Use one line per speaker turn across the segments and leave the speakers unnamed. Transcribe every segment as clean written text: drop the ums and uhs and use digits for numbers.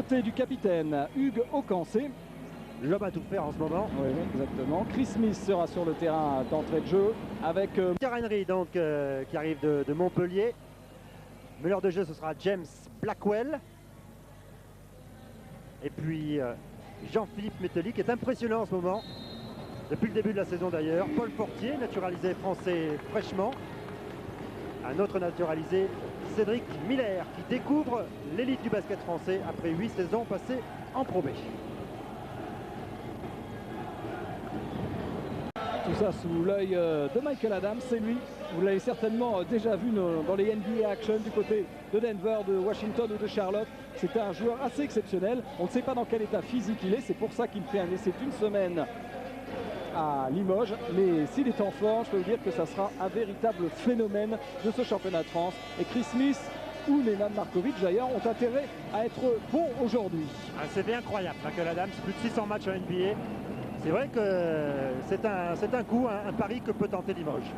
côté du capitaine Hugues Aucancé.
L'homme à tout faire en ce moment.
Oui, exactement. Chris Smith sera sur le terrain d'entrée de jeu avec
Pierre Henry donc qui arrive de Montpellier. Meneur de jeu, ce sera James Blackwell. Et puis Jean-Philippe Mételli qui est impressionnant en ce moment. Depuis le début de la saison d'ailleurs. Paul Fortier, naturalisé français fraîchement. Un autre naturalisé, Cédric Miller, qui découvre l'élite du basket français après 8 saisons passées en Pro B.
tout ça sous l'œil de Michael Adams. C'est lui, vous l'avez certainement déjà vu dans les NBA Action du côté de Denver, de Washington ou de Charlotte. C'était un joueur assez exceptionnel. On ne sait pas dans quel état physique il est. C'est pour ça qu'il fait un essai d'une semaine à Limoges, mais s'il est en forme, je peux vous dire que ça sera un véritable phénomène de ce championnat de France. Et Chris Smith ou Nenad Markovic d'ailleurs ont intérêt à être bons aujourd'hui.
Ah, c'est bien incroyable, Michael Adams, plus de 600 matchs en NBA. C'est vrai que c'est un coup, un pari que peut tenter Limoges.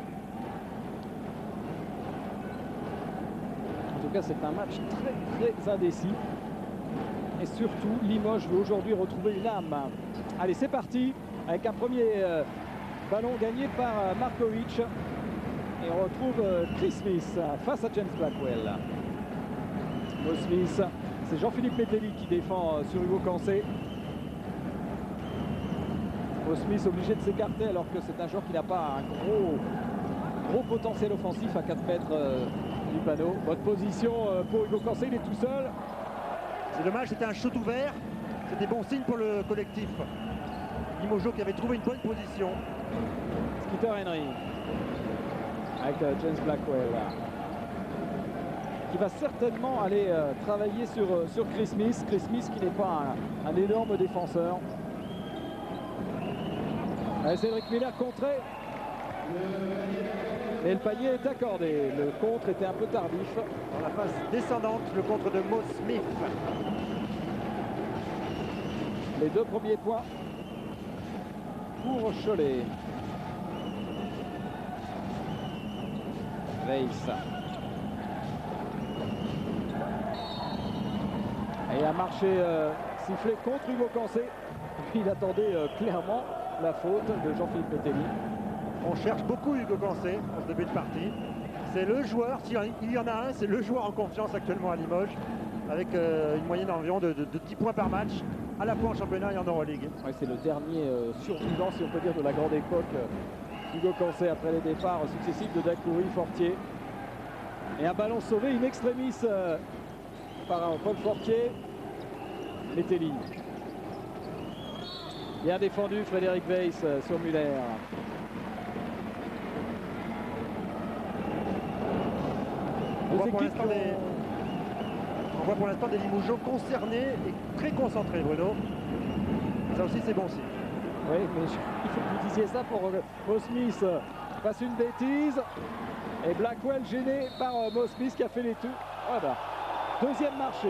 En tout cas, c'est un match très très indécis. Et surtout, Limoges veut aujourd'hui retrouver une âme. Allez, c'est parti avec un premier ballon gagné par Markovic. Et on retrouve Chris Smith face à James Blackwell. Mo Smith, c'est Jean-Philippe Mételli qui défend sur Hugo Aucancé. Mo Smith obligé de s'écarter alors que c'est un joueur qui n'a pas un gros potentiel offensif à 4 mètres du panneau. Bonne position pour Hugo Aucancé, il est tout seul.
C'est dommage, c'était un shoot ouvert. C'était bon signe pour le collectif Limoges qui avait trouvé une bonne position.
Skeeter Henry avec James Blackwell qui va certainement aller travailler sur Chris Smith. Chris Smith qui n'est pas un énorme défenseur. Allez, Cédric Miller contré. Et le panier est accordé. Le contre était un peu tardif.
Dans la phase descendante, le contre de Mo Smith.
Les 2 premiers points pour Cholet. Weiss. Et un marché sifflé contre Hugo Aucancé. Il attendait clairement la faute de Jean-Philippe Mételli.
On cherche beaucoup Hugo Aucancé en ce début de partie. C'est le joueur, s'il y en a un, c'est le joueur en confiance actuellement à Limoges, avec une moyenne environ de 10 points par match, à la fois en championnat et en Euroleague.
Ouais, c'est le dernier survivant, si on peut dire, de la grande époque. Hugo Aucancé après les départs successifs de Dacoury, Fortier. Et un ballon sauvé in extremis par Paul Fortier. Mételli. Bien défendu Frédéric Weiss sur Muller.
On voit pour l'instant des Limougeaux concernés et très concentrés, Bruno. Ça aussi, c'est bon signe.
Oui, mais il faut que vous disiez ça pour Mo Smith. Passe une bêtise. Et Blackwell gêné par Mo Smith qui a fait les tours. Voilà. Deuxième marché.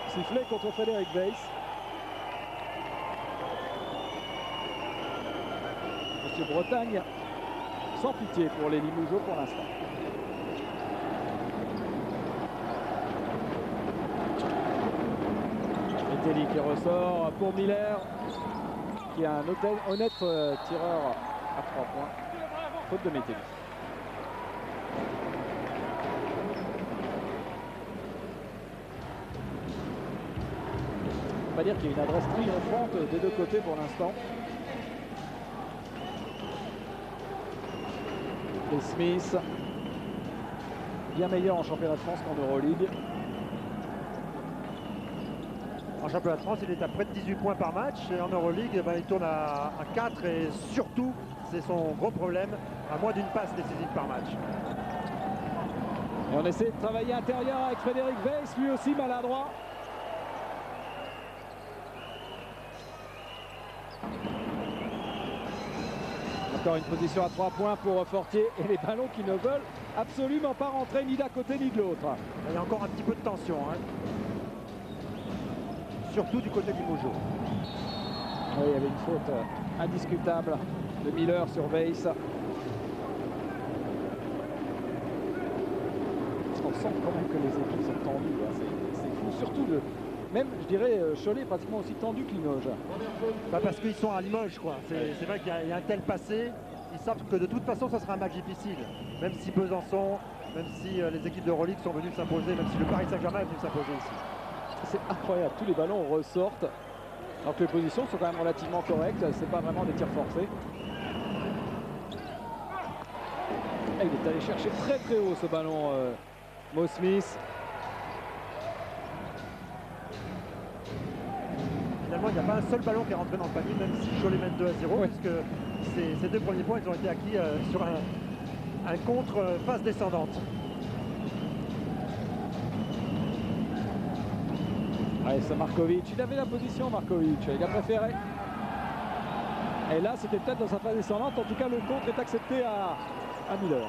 Sifflé contre Frédéric Weiss. Monsieur Bretagne, sans pitié pour les Limougeaux pour l'instant. Mételli qui ressort pour Miller, qui est un honnête tireur à 3 points. Faute de Mételli. On va dire qu'il y a une adresse triomphante des 2 côtés pour l'instant. Et Smith, bien meilleur en championnat de France qu'en Euroleague.
En championnat de France, il est à près de 18 points par match. Et en Euroleague, il tourne à 4. Et surtout, c'est son gros problème, à moins d'une passe décisive par match.
Et on essaie de travailler intérieur avec Frédéric Weiss, lui aussi maladroit. Encore une position à 3 points pour Fortier et les ballons qui ne veulent absolument pas rentrer ni d'un côté ni de l'autre.
Il y a encore un petit peu de tension. Surtout du côté du Mojo.
Oui, il y avait une faute indiscutable de Miller sur Weiss. On sent quand même que les équipes sont tendues. C'est fou, surtout même je dirais Cholet est pratiquement aussi tendu que Limoges.
Bah parce qu'ils sont à Limoges, quoi. C'est vrai qu'il y a un tel passé. Ils savent que de toute façon, ça sera un match difficile. Même si Besançon, même si les équipes de Euroleague sont venues s'imposer, même si le Paris Saint-Germain est venu s'imposer ici.
C'est incroyable, tous les ballons ressortent. Alors que les positions sont quand même relativement correctes. C'est pas vraiment des tirs forcés. Et il est allé chercher très très haut ce ballon, Mo Smith.
Finalement, il n'y a pas un seul ballon qui est rentré dans le panier, même si Cholet mène 2-0,
ouais.
puisque ces deux premiers points, ils ont été acquis sur un contre phase descendante.
Allez, c'est Markovic. Il avait la position, Markovic. Il a préféré. Et là, c'était peut-être dans sa phase descendante. En tout cas, le contre est accepté à Miller.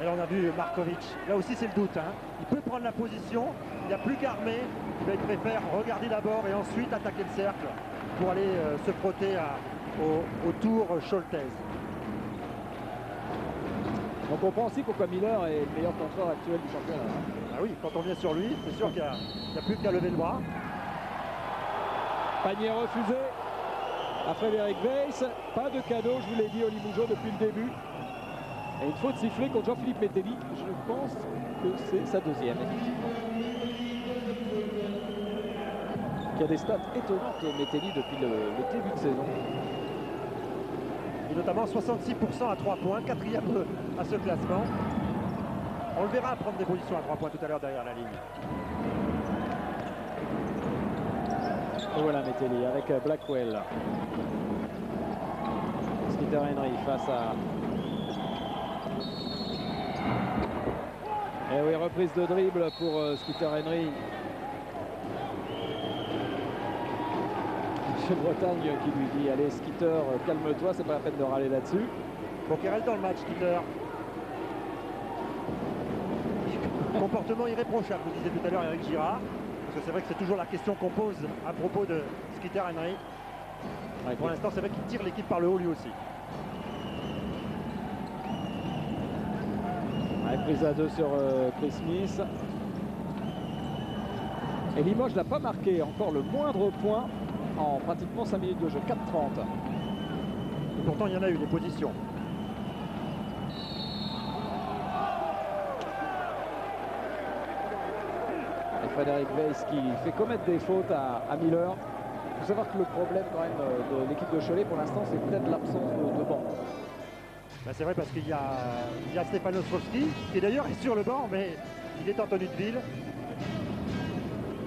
Et là, on a vu Markovic. Là aussi, c'est le doute. Hein. Il peut prendre la position. Il n'y a plus qu'à armer. Il préfère regarder d'abord et ensuite attaquer le cercle pour aller se frotter au tour Scholtez.
On comprend aussi pourquoi Miller est le meilleur contreur actuel du championnat.
Ah oui, quand on vient sur lui, c'est sûr qu'il n'y a plus qu'à lever le bras.
Panier refusé à Frédéric Weiss. Pas de cadeau, je vous l'ai dit, au Limougeau depuis le début. Et une faute sifflée contre Jean-Philippe Mételli. Je pense que c'est sa deuxième, effectivement. Qui a des stats étonnantes, Mételli, depuis le début de saison.
Et notamment 66% à 3 points, quatrième à ce classement. On le verra prendre des positions à 3 points tout à l'heure derrière la ligne.
Et voilà Mételli avec Blackwell. Skeeter Henry face à... Et oui, reprise de dribble pour Skeeter Henry. Michel Bretagne qui lui dit allez Skeeter, calme-toi, c'est pas la peine de râler là-dessus.
Bon, qui reste dans le match, Skeeter. Comportement irréprochable, vous disiez tout à l'heure Eric Girard. Parce que c'est vrai que c'est toujours la question qu'on pose à propos de Skeeter Henry. Ouais, pour l'instant, c'est vrai qu'il tire l'équipe par le haut lui aussi.
Ouais, prise à 2 sur Chris Smith. Et Limoges n'a pas marqué encore le moindre point en pratiquement 5 minutes de jeu, 4-30.
Et pourtant, il y en a eu des positions.
Et Frédéric Weiss qui fait commettre des fautes à Miller. Il faut savoir que le problème quand même de l'équipe de Cholet pour l'instant, c'est peut-être l'absence de banc.
Ben, c'est vrai parce qu'il y a Stéphane Ostrowski qui d'ailleurs est sur le banc, mais il est en tenue de ville.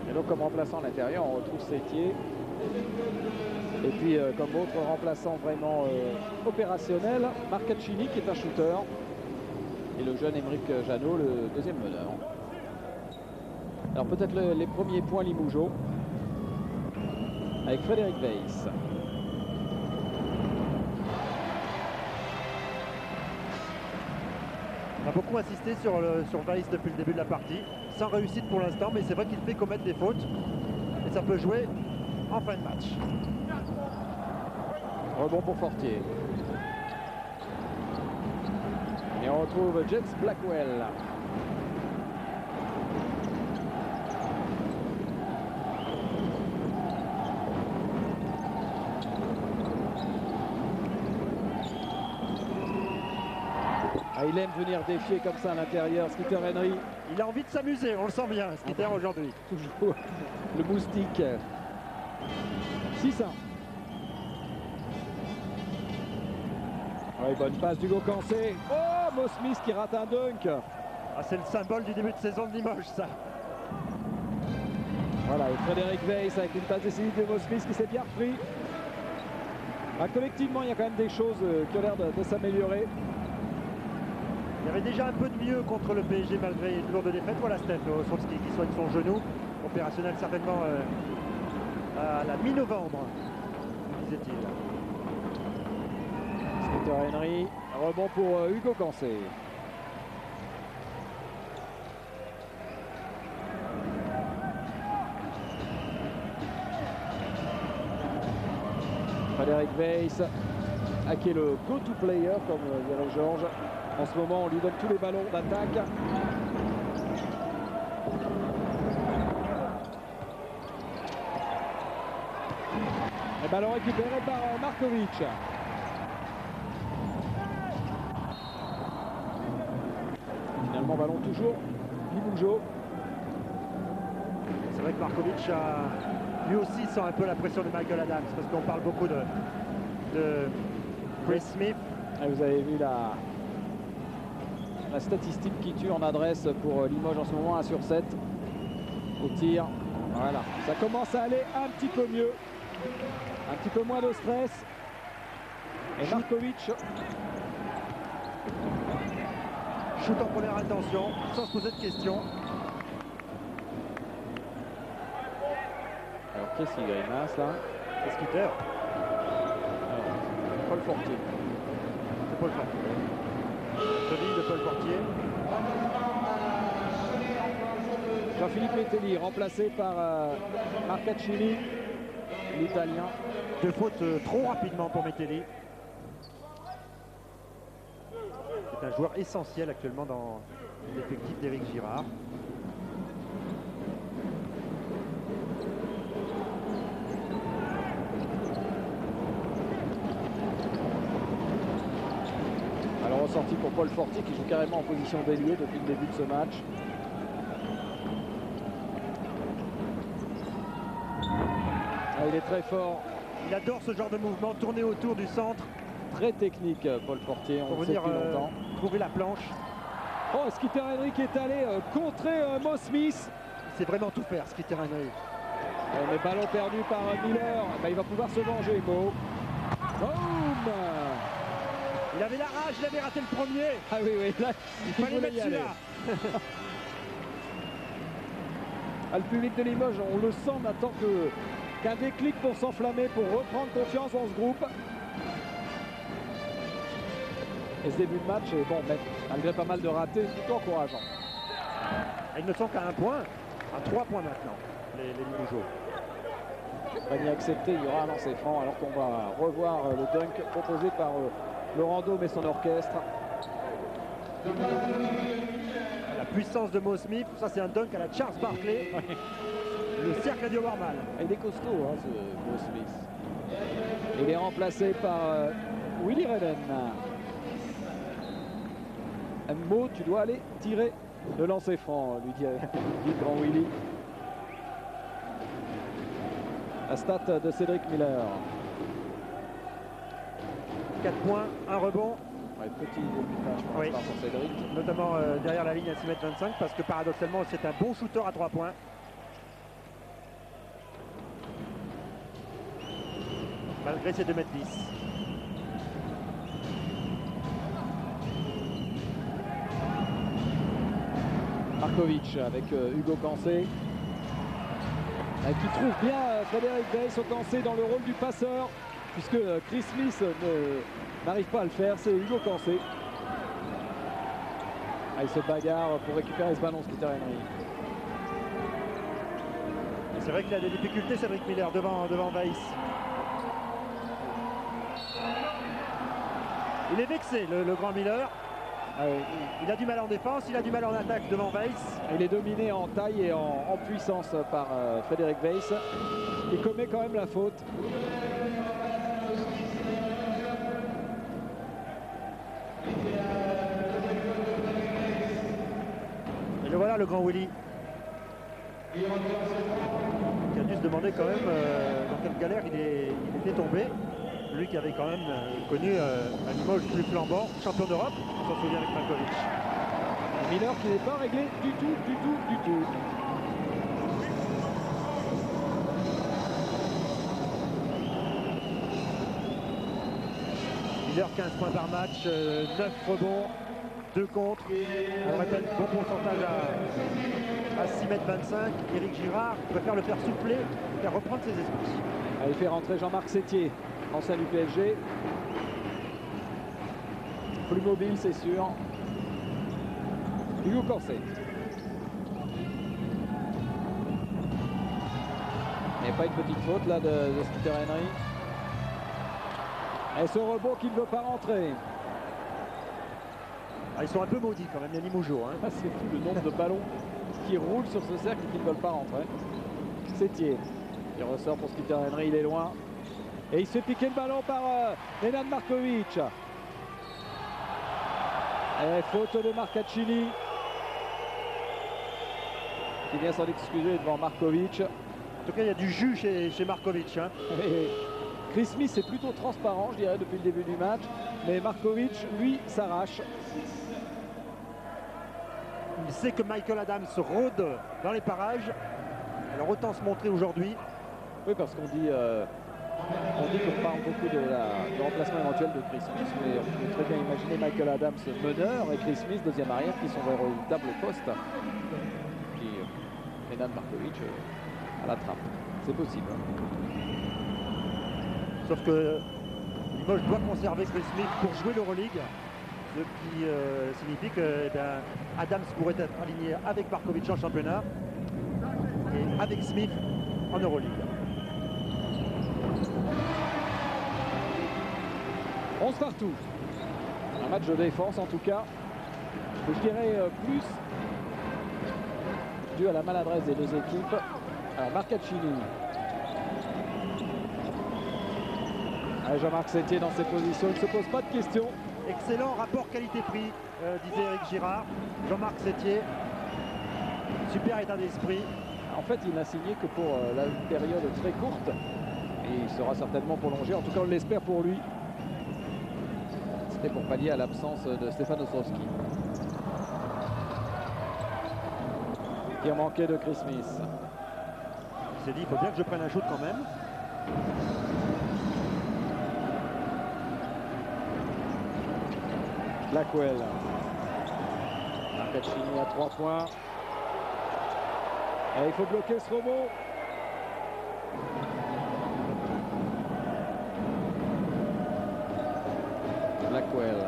Et donc comme remplaçant à l'intérieur, on retrouve Sétier. Et puis comme autre remplaçant vraiment opérationnel, Marcaccini qui est un shooter. Et le jeune Émeric Janot, le deuxième meneur. Alors peut-être les premiers points Limougeau. Avec Frédéric Weiss.
On a beaucoup insisté sur Weiss depuis le début de la partie. Sans réussite pour l'instant, mais c'est vrai qu'il fait commettre des fautes. Et ça peut jouer en fin de match.
Rebond pour Fortier. Et on retrouve James Blackwell. Ah, il aime venir défier comme ça à l'intérieur, Skeeter Henry.
Il a envie de s'amuser, on le sent bien, Skeeter aujourd'hui.
Toujours le moustique. 6-1. Oui, bonne passe d'Hugo Cancé. Oh, Mo Smith qui rate un dunk.
Ah, c'est le symbole du début de saison de Limoges, ça.
Voilà, et Frédéric Weiss avec une passe décisive de Mo Smith qui s'est bien repris. Ah, collectivement, il y a quand même des choses qui ont l'air de s'améliorer.
Il y avait déjà un peu de mieux contre le PSG malgré une lourde défaite. Voilà Steph Ostrowski qui soigne son genou. Opérationnel certainement à la mi-novembre, disait-il.
Skeeter Henry, rebond pour Hugo Cancé. Frédéric Weiss, qui est le go-to player, comme dirait Georges. En ce moment, on lui donne tous les ballons d'attaque. Ballon récupéré par Markovic. Finalement, ballon toujours Limoujo.
C'est vrai que Markovic lui aussi sent un peu la pression de Michael Adams parce qu'on parle beaucoup de Chris Smith.
Et vous avez vu la statistique qui tue en adresse pour Limoges en ce moment, 1 sur 7 au tir. Voilà, ça commence à aller un petit peu mieux, un petit peu moins de stress. Et Markovic
shoot en première intention sans se poser de questions.
Alors qu'est-ce qu'il grimace là?
C'est Skeeter.
Paul Fortier.
C'est Paul Fortier. Cheville de Paul Fortier.
Jean-Philippe Metelli remplacé par Marcaccini, l'Italien.
2 fautes trop rapidement pour Metelli. C'est un joueur essentiel actuellement dans l'effectif d'Éric Girard.
Alors ressorti pour Paul Fortier qui joue carrément en position d'ailier depuis le début de ce match. Ah, il est très fort.
Il adore ce genre de mouvement, tourner autour du centre.
Très technique, Paul Fortier, on le sait depuis longtemps.
Trouver la planche.
Oh, Skeeter Henry qui est allé contrer Mo Smith.
Il sait vraiment tout faire, Skeeter Henry.
Mais ballon perdu par Miller. Ben, il va pouvoir se venger, Mo. Boum!
Il avait la rage, il avait raté le premier.
Ah oui, oui, là,
il fallait mettre celui-là.
Ah, le public de Limoges, on le sent, n'attend qu'un déclic pour s'enflammer, pour reprendre confiance dans ce groupe. Et ce début de match est bon, mais malgré pas mal de ratés, plutôt encourageant.
Ils ne sont qu'à 1 point, à 3 points maintenant, les Limougeaux.
Panier accepté, il y aura un lancer franc, alors qu'on va revoir le dunk proposé par Laurent Dôme et son orchestre.
La puissance de Mo Smith, ça c'est un dunk à la Charles Barkley. Le cercle a dû avoir mal.
Il est costaud, hein, ce Mo Smith. Il est remplacé par Willy Redden. Mo, tu dois aller tirer le lancer franc, lui dit le grand Willy. La stat de Cédric Miller.
4 points, 1 rebond.
Ouais, petit débutant, je pense, pour Cédric.
Notamment derrière la ligne à 6,25 m parce que paradoxalement c'est un bon shooter à 3 points. Malgré ses 2,10 m.
Markovic avec Hugo Cancé. Qui trouve bien Frédéric Weiss au Cancé dans le rôle du passeur, puisque Chris Smith n'arrive pas à le faire, c'est Hugo Cancé. Ah, il se bagarre pour récupérer ce ballon, Skeeter Henry.
C'est vrai qu'il a des difficultés, Cédric Miller, devant Weiss. Il est vexé, le grand Miller.
Ah oui.
Il a du mal en défense, il a du mal en attaque devant Weiss.
Il est dominé en taille et en puissance par Frédéric Weiss, qui commet quand même la faute.
Et le voilà, le grand Willy. Qui a dû se demander quand même dans quelle galère il était tombé. Lui qui avait quand même connu un Limoges plus flambant, champion d'Europe, on s'en souvient avec Markovic.
Miller qui n'est pas réglé du tout.
Miller 15 points par match, 9 rebonds, 2 contre. On répète, bon pourcentage à 6,25 m. Éric Girard préfère le faire souffler, faire reprendre ses esprits.
Il fait rentrer Jean-Marc Sétier, ancien du PSG. Plus mobile, c'est sûr. Hugo Cancé. Il n'y a pas une petite faute là de Skeeter Henry. Et ce rebond qui ne veut pas rentrer.
Ah, ils sont un peu maudits quand même, les Limougeaux. Hein.
Ah, c'est fou le nombre de ballons qui roulent sur ce cercle et qui ne veulent pas rentrer. Sétier. Il ressort pour Skeeter Henry, il est loin. Et il se fait piquer le ballon par Nenad Markovic. Et faute de Marcaccini, qui vient s'en excuser devant Markovic.
En tout cas, il y a du jus chez Markovic. Hein.
Et Chris Smith est plutôt transparent, je dirais, depuis le début du match. Mais Markovic, lui, s'arrache.
Il sait que Michael Adams rôde dans les parages. Alors autant se montrer aujourd'hui.
Oui, parce qu'on dit qu'on parle beaucoup du remplacement éventuel de Chris Smith, mais on peut très bien imaginer Michael Adams meneur et Chris Smith deuxième arrière qui sont véritable poste. Puis Nenad Markovic à la trappe. C'est possible.
Sauf que Limoges doit conserver Chris Smith pour jouer l'Euroleague. Ce qui signifie que Adams pourrait être aligné avec Markovic en championnat et avec Smith en Euroleague.
11 partout. Un match de défense en tout cas. Je dirais plus dû à la maladresse des deux équipes. Alors Marcaccini. Jean-Marc Sétier dans ses positions, il ne se pose pas de questions.
Excellent rapport qualité-prix, disait Éric Girard. Jean-Marc Sétier, super état d'esprit.
En fait, il n'a signé que pour la période très courte. Et il sera certainement prolongé, en tout cas on l'espère pour lui. C'était pour pallier à l'absence de Stefan Ostrowski. Qui a manqué de Chris Smith.
Il s'est dit, il faut bien que je prenne un shoot quand même.
Blackwell. Marcaccini à 3 points. Et il faut bloquer ce rebond. Blackwell.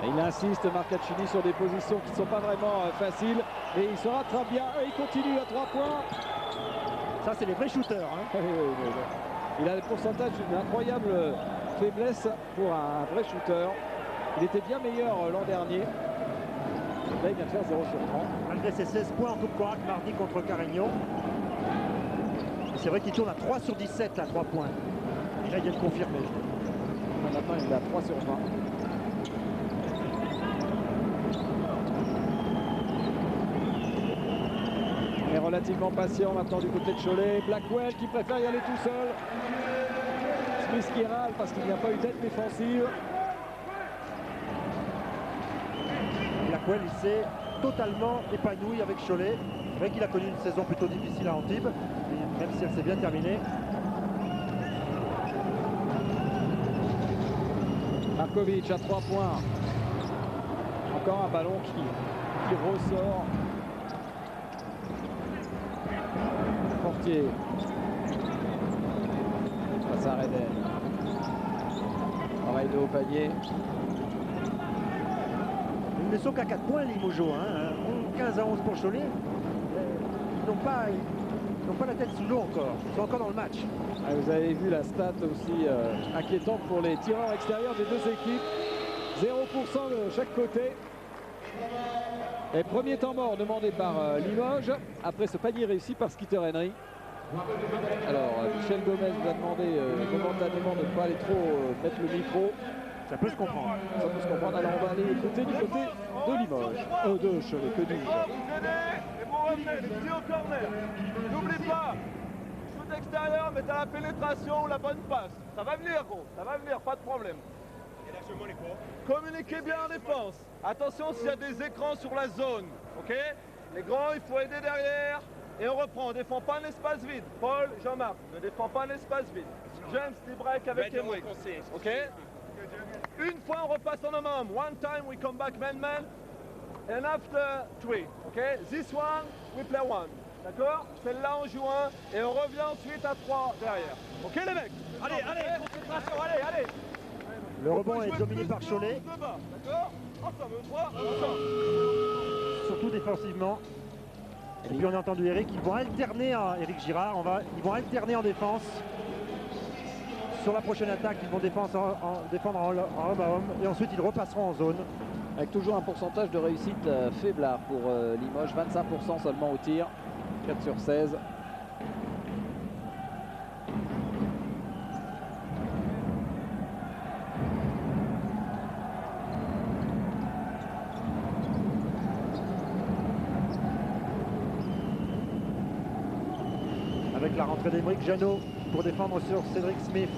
Et il insiste, Marcaccini, sur des positions qui ne sont pas vraiment faciles. Et il se rattrape bien. Et il continue à 3 points.
Ça, c'est les vrais shooters. Hein.
Il a le pourcentage d'une incroyable faiblesse pour un vrai shooter. Il était bien meilleur l'an dernier. Là, il vient de faire 0 sur 30.
Malgré ses 16 points en Coupe Corac mardi contre Carignan. C'est vrai qu'il tourne à 3 sur 17 à 3 points. Et là, il vient de confirmer.
Maintenant, il est à 3 sur 20. Il est relativement patient maintenant du côté de Cholet. Blackwell qui préfère y aller tout seul. Smith qui râle parce qu'il n'y a pas eu d'aide défensive.
Blackwell, il s'est totalement épanoui avec Cholet. C'est vrai qu'il a connu une saison plutôt difficile à Antibes, même si elle s'est bien terminée.
Markovic à 3 points. Encore un ballon qui ressort. Portier. Face à Reden. Travail de haut panier.
Ils ne sont qu'à 4 points, les Limogeaux. Hein. 15 à 11 pour Cholet. Ils n'ont pas la tête sous l'eau encore. Ils sont encore dans le match.
Ah, vous avez vu la stat aussi inquiétante pour les tireurs extérieurs des deux équipes. 0% de chaque côté. Et premier temps mort demandé par Limoges. Après ce panier réussi par Skeeter Henry. Alors Michel Gomez nous a demandé momentanément de ne pas aller trop mettre le micro.
Ça peut se comprendre.
Ça peut se comprendre. Alors on va aller écouter du côté de Limoges. De Cholet, que dis-je.
Et vous revenez, les petits au corner. N'oublie pas, shoot extérieur, mais t'as la pénétration ou la bonne passe. Ça va venir, gros. Ça va venir, pas de problème. Et lâchez-moi les quoi. Communiquez bien en défense. Attention s'il y a des écrans sur la zone. Ok? Les grands, il faut aider derrière. Et on reprend. On ne défend pas un espace vide. Paul, Jean-Marc, ne défend pas un espace vide. James, tu break avec Emric. Ok? Une fois, on repasse en homme. One time, we come back man-man. And after 3. Ok? This one, we play 1. D'accord? Celle-là, on joue 1. Et on revient ensuite à 3 derrière. Ok, les mecs? Allez, allez, concentration, allez.
Le rebond est dominé par Cholet.
D'accord? Ensemble, 3, ensemble.
Surtout défensivement. Et puis on a entendu Eric, ils vont alterner, Eric Girard, ils vont alterner en défense. Sur la prochaine attaque, ils vont défendre en homme à homme et ensuite ils repasseront en zone.
Avec toujours un pourcentage de réussite faiblard pour Limoges, 25% seulement au tir, 4 sur 16.
Avec la rentrée d'Aymeric Jeannot pour défendre sur Cédric Smith.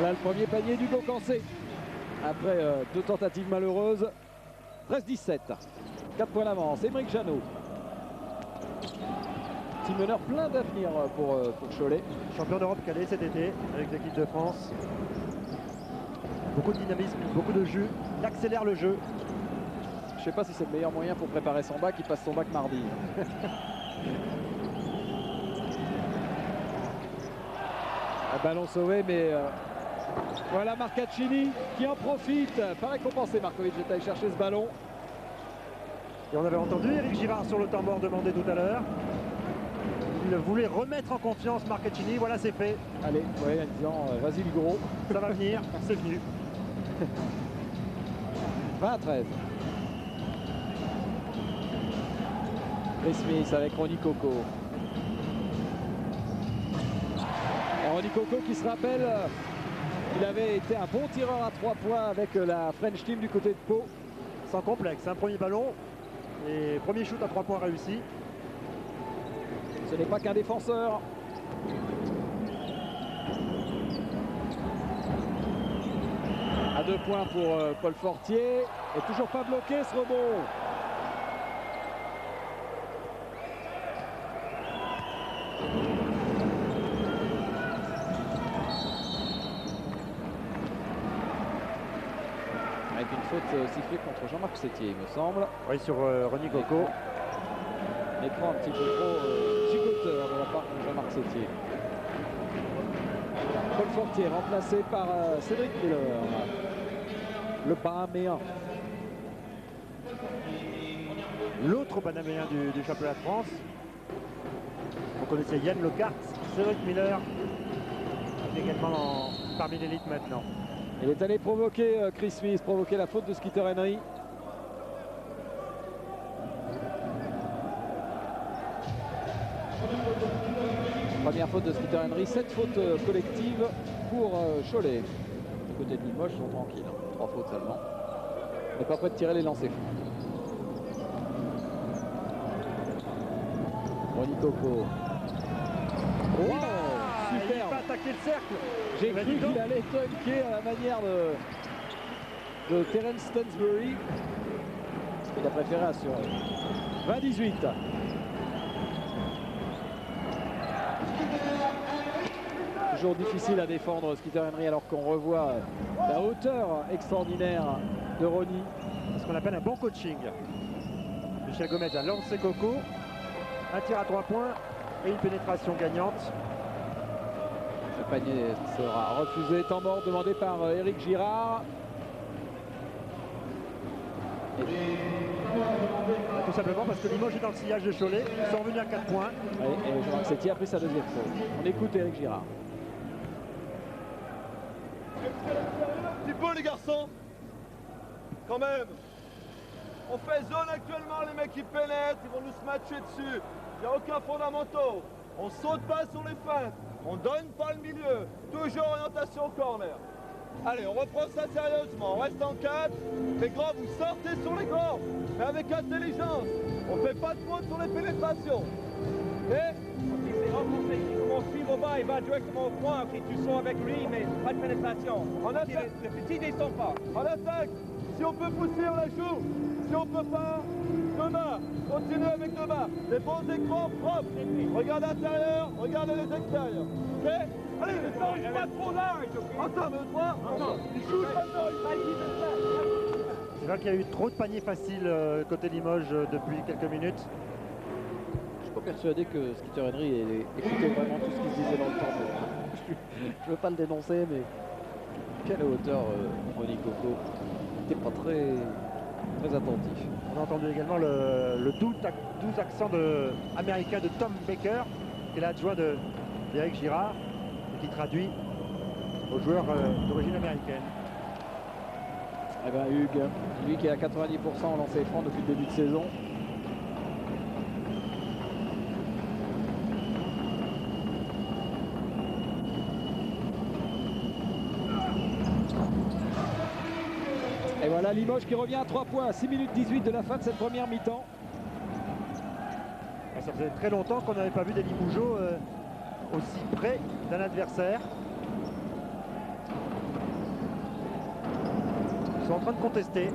Voilà le premier panier du Beaucancé. Après 2 tentatives malheureuses. 13-17. 4 points d'avance. Aymeric Jeannot. Petit meneur plein d'avenir pour Cholet.
Champion d'Europe calé cet été avec l'équipe de France. Beaucoup de dynamisme, beaucoup de jus. Il accélère le jeu.
Je ne sais pas si c'est le meilleur moyen pour préparer son bac. Il passe son bac mardi. Un ballon sauvé, mais voilà Marcaccini qui en profite. Pas récompensé, Markovic est allé chercher ce ballon.
Et on avait entendu Éric Girard sur le temps mort demander tout à l'heure. Il voulait remettre en confiance Marcaccini. Voilà, c'est fait.
Allez, ouais, en disant vas-y le gros.
Ça va venir, c'est venu.
20-13. Chris Smith avec Ronnie Coco. Et Ronnie Coco qui se rappelle, il avait été un bon tireur à 3 points avec la French Team du côté de Pau.
Sans complexe, un premier ballon et premier shoot à 3 points réussi.
Ce n'est pas qu'un défenseur. À 2 points pour Paul Fortier. Et toujours pas bloqué ce rebond. Avec une faute sifflée contre Jean-Marc Sétier, il me semble.
Oui, sur Ronnie Coco.
L'écran un petit peu trop gigoteur de la part de Jean-Marc Sétier. Paul Fortier remplacé par Cédric Miller, le Panaméen.
L'autre Panaméen du championnat de France. Vous connaissez Yann Lecart, Cédric Miller, qui est également parmi l'élite maintenant.
Il est allé provoquer Chris Smith, provoquer la faute de Skeeter Henry. Première faute de Skeeter Henry, 7 fautes collectives pour Cholet. Du côté de Limoges, ils sont tranquilles. 3 fautes seulement. On n'est pas prêt de tirer les lancers francs. Ronnie Coco. Wow, super.
Il va attaquer le cercle.
J'ai cru qu'il allait dunker à la manière de Terence Stansbury. Il a préféré assurer. 20-18. Toujours difficile à défendre Skeeter Henry alors qu'on revoit la hauteur extraordinaire de Ronnie.
Ce qu'on appelle un bon coaching. Michel Gomez a lancé Coco. Un tir à 3 points et une pénétration gagnante.
Le panier sera refusé. Temps mort demandé par Éric Girard.
Tout simplement parce que Limoges est dans le sillage de Cholet. Ils sont revenus à 4 points.
Et Jean-Marc Sétier a pris sa deuxième faute. On écoute Éric Girard.
Un petit peu les garçons. Quand même. On fait zone actuellement, les mecs qui pénètrent, ils vont nous se matcher dessus. Il n'y a aucun fondamental. On saute pas sur les feintes. On donne pas le milieu. Toujours orientation corner. Allez, on reprend ça sérieusement. On reste en 4. Les grands, vous sortez sur les grands. Mais avec intelligence. On fait pas de faute sur les pénétrations. Et
si c'est rencontré, si on suit au bas, il va directement au point. Puis tu sors avec lui, mais pas de pénétration.
On attaque.
Le petit descend pas.
On attaque. Si on peut pousser, on la joue. Si on peut pas, 2 mains. Continue avec 2 mains. Des bons écrans propres. Regarde l'intérieur, regarde les extérieurs. Ok? Allez, les temps, pas trop large. Attends, mais 3. Il shoot maintenant.
C'est vrai qu'il y a eu trop de paniers faciles côté Limoges depuis quelques minutes.
Je suis pas persuadé que Skeeter Henry ait écouté vraiment tout ce qu'il se disait dans le temps. Je veux pas le dénoncer, mais quelle hauteur Ronnie Coco. Il n'était pas très attentif.
On a entendu également le doux accent américain de Tom Baker, qui est l'adjoint d'Éric Girard. qui traduit aux joueurs d'origine américaine.
Eh bien Hugues, lui qui est à 90% en lancer franc depuis le début de saison. Et voilà Limoges qui revient à 3 points à 6 minutes 18 de la fin de cette première mi-temps.
Ça faisait très longtemps qu'on n'avait pas vu des Limougeaux aussi près d'un adversaire. Ils sont en train de contester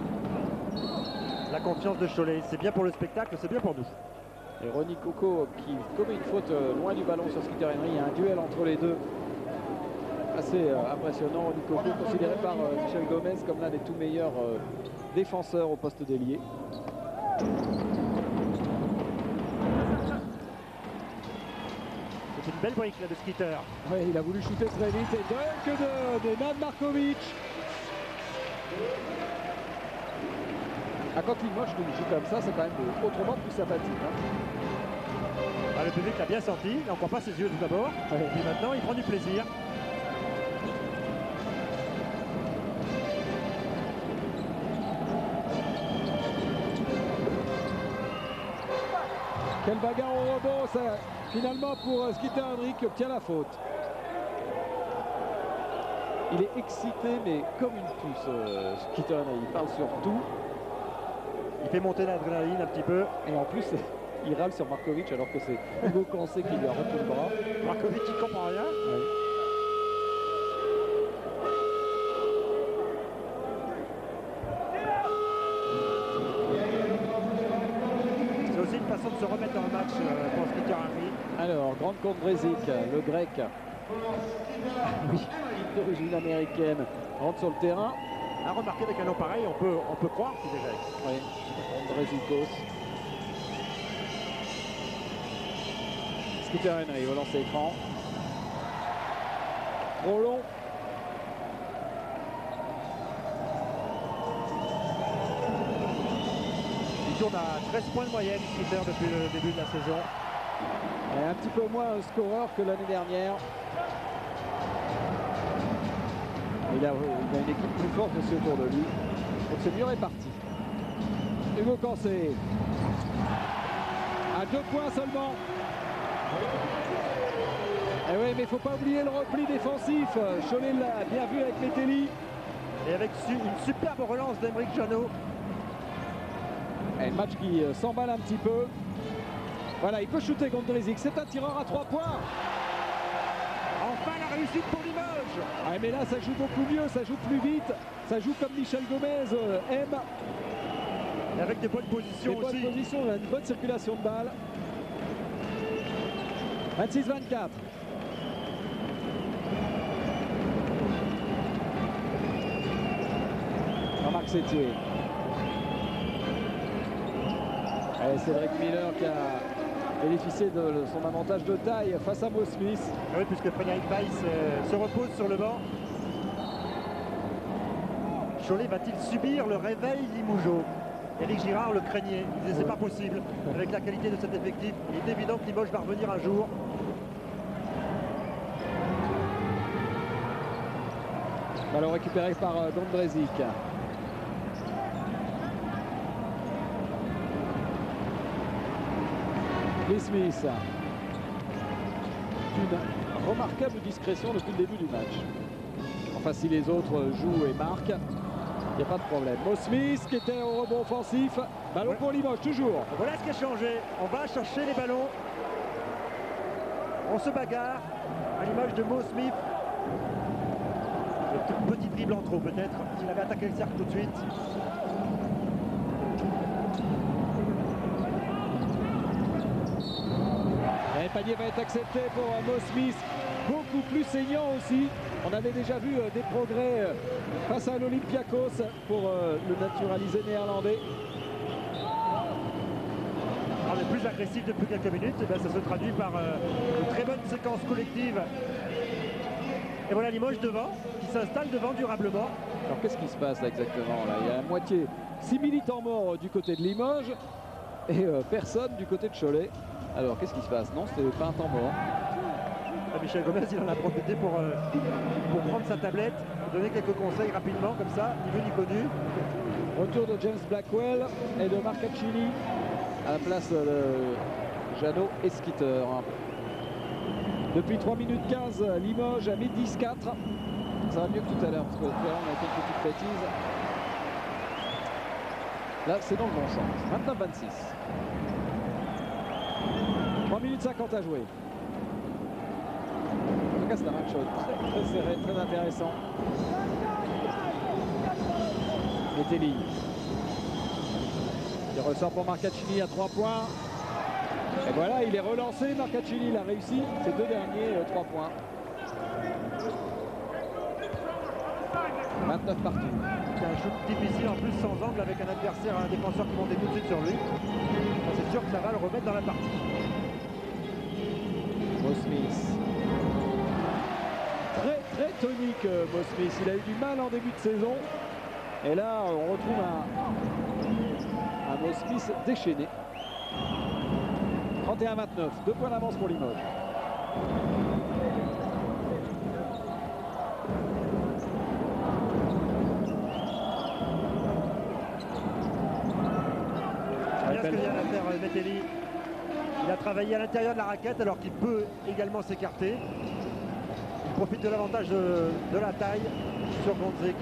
la confiance de Cholet. C'est bien pour le spectacle, c'est bien pour nous.
Et Ronnie Coco qui commet une faute loin du ballon sur Skeeter Henry. Il y a un duel entre les deux assez impressionnant. Ronnie Coco considéré par Michel Gomez comme l'un des tout meilleurs défenseurs au poste d'ailier.
C'est une belle brique là de Skeeter.
Oui, il a voulu shooter très vite. Et dunk de Nenad Markovic. Ah, quand Limoges joue comme ça, c'est quand même autrement plus sympathique. Hein.
Ah, le public l'a bien senti, il n'en croit pas ses yeux tout d'abord.
Ouais.
Et puis maintenant, il prend du plaisir.
Quelle bagarre au rebond, ça, finalement pour Skeeter Henry qui obtient la faute. Il est excité, mais comme une puce, Skeeter Henry. Il parle sur tout.
Il fait monter l'adrénaline un petit peu.
Et en plus, il râle sur Markovic alors que c'est Hugo Cancé qui lui a rompu le bras.
Markovic, il comprend rien.
Ouais.
C'est aussi une façon de se remettre dans le match pour Skeeter Henry.
Alors, grande contre Brezic, le grec, oui, d'origine américaine, rentre sur le terrain.
À remarquer avec un nom pareil, on peut croire qu'il est grec.
Oui, Brezikos. Skeeter Henry au lancer écran. Trop long.
Il tourne à 13 points de moyenne, Skeeter, depuis le début de la saison.
Et un petit peu moins scoreur que l'année dernière. Il a une équipe plus forte aussi autour de lui. Donc c'est mieux réparti. Hugo Cancé. À 2 points seulement. Et oui, mais il ne faut pas oublier le repli défensif. Cholet l'a bien vu avec Metelli.
Et avec une superbe relance d'Aymeric Janot.
Et le match qui s'emballe un petit peu. Voilà, il peut shooter contre Brezic. C'est un tireur à 3 points.
Enfin la réussite pour Limoges.
Ah, mais là, ça joue beaucoup mieux, ça joue plus vite. Ça joue comme Michel Gomez aime.
Et avec des bonnes positions
Des bonnes
aussi.
positions, on a une bonne circulation de balles. 26-24. Jean-Marc Sétier. Et Cédric Miller qui a bénéficié de son avantage de taille face à Mo Smith.
Ah oui, puisque Frédéric Weiss se repose sur le banc. Cholet va-t-il subir le réveil limougeau? Éric Girard le craignait. Il disait c'est pas possible. Avec la qualité de cet effectif, il est évident que Limoges va revenir un jour.
Ballon récupéré par Don Brezic. Lee Smith. Une remarquable discrétion depuis le début du match. Enfin, si les autres jouent et marquent, il n'y a pas de problème. Mo Smith qui était au rebond offensif. Ballon pour Limoges, toujours.
Voilà ce qui a changé. On va chercher les ballons. On se bagarre à l'image de Mo Smith. Le petit dribble en trop peut-être. S'il avait attaqué le cercle tout de suite.
Et le panier va être accepté pour Mo Smith. Beaucoup plus saignant aussi. On avait déjà vu des progrès face à l'Olympiakos pour le naturalisé néerlandais.
On est plus agressif depuis quelques minutes. Et bien, ça se traduit par une très bonne séquence collective. Et voilà Limoges devant, qui s'installe devant durablement.
Alors qu'est-ce qui se passe là exactement là? Il y a à moitié 6 militants morts du côté de Limoges et personne du côté de Cholet. Alors qu'est-ce qui se passe? Non, c'était pas un temps mort.
Michel Gomez, il en a profité pour prendre sa tablette, donner quelques conseils rapidement, comme ça, ni vu ni connu.
Retour de James Blackwell et de Marcaccini à la place de Jeannot et Skitter. Depuis 3 minutes 15, Limoges a mis 10-4. Ça va mieux que tout à l'heure, parce que tout à l'heure on a fait une petite bêtise. Là, c'est dans le bon sens. 29-26. 3 minutes 50 à jouer. En tout cas, c'est un match très, très serré, très intéressant. Metelli qui ressort pour Marcaccini à 3 points. Et voilà, il est relancé. Marcaccini, il a réussi ses 2 derniers 3 points. 29 partout.
C'est un shoot difficile en plus sans angle avec un adversaire, un défenseur qui montait tout de suite sur lui. C'est sûr que ça va le remettre dans la partie.
Mo Smith. Très très tonique Mo Smith. Il a eu du mal en début de saison. Et là, on retrouve un Mo Smith déchaîné. 31-29. 2 points d'avance pour Limoges.
Bien ce que vient de faire Metelli. Il a travaillé à l'intérieur de la raquette alors qu'il peut également s'écarter. Il profite de l'avantage de la taille sur Gonzik.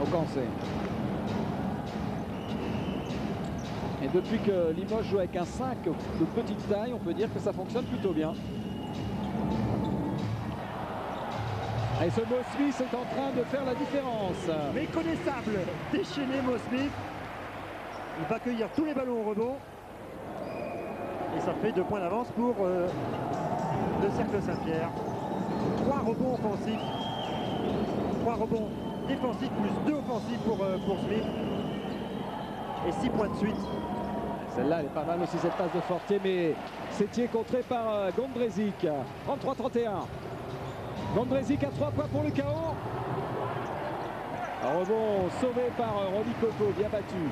Ocancé. Et depuis que Limoges joue avec un 5 de petite taille, on peut dire que ça fonctionne plutôt bien. Et ce Mo Smith est en train de faire la différence.
Méconnaissable, déchaîné Mo Smith. Il va cueillir tous les ballons au rebond. Et ça fait 2 points d'avance pour le Cercle Saint-Pierre. 3 rebonds offensifs. 3 rebonds défensifs plus 2 offensifs pour Smith. Et 6 points de suite.
Celle-là, elle est pas mal aussi, cette passe de Fortier, mais Sétier contré par Gondrezic. 33-31. Gondrezic à 3 points pour le KO. Un rebond sauvé par Roby Coco, bien battu.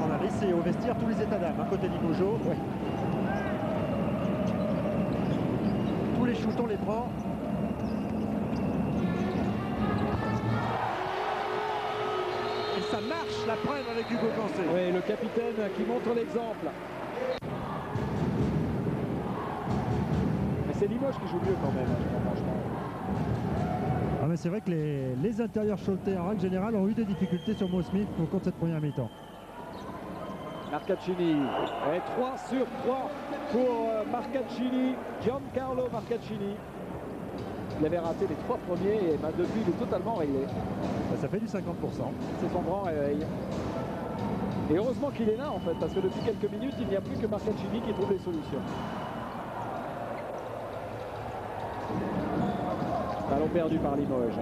On a laissé au vestiaire tous les états d'âme, à côté d'Imojo. Ouais. Tous les shootons les prend. Et ça marche, la preuve avec Hugo Cancé.
Oui, le capitaine qui montre l'exemple. Mais c'est Limoges qui joue mieux quand même, je crois, franchement.
Ah mais c'est vrai que les intérieurs Choletais en règle générale ont eu des difficultés sur Mo Smith au cours de cette première mi-temps.
Marcaccini. Et 3 sur 3 pour Marcaccini. Giancarlo Marcaccini. Il avait raté les 3 premiers et depuis il est totalement réglé.
Ça fait du 50%.
C'est son grand réveil. Et heureusement qu'il est là en fait, parce que depuis quelques minutes, il n'y a plus que Marcaccini qui trouve les solutions. Ballon perdu par Limoges.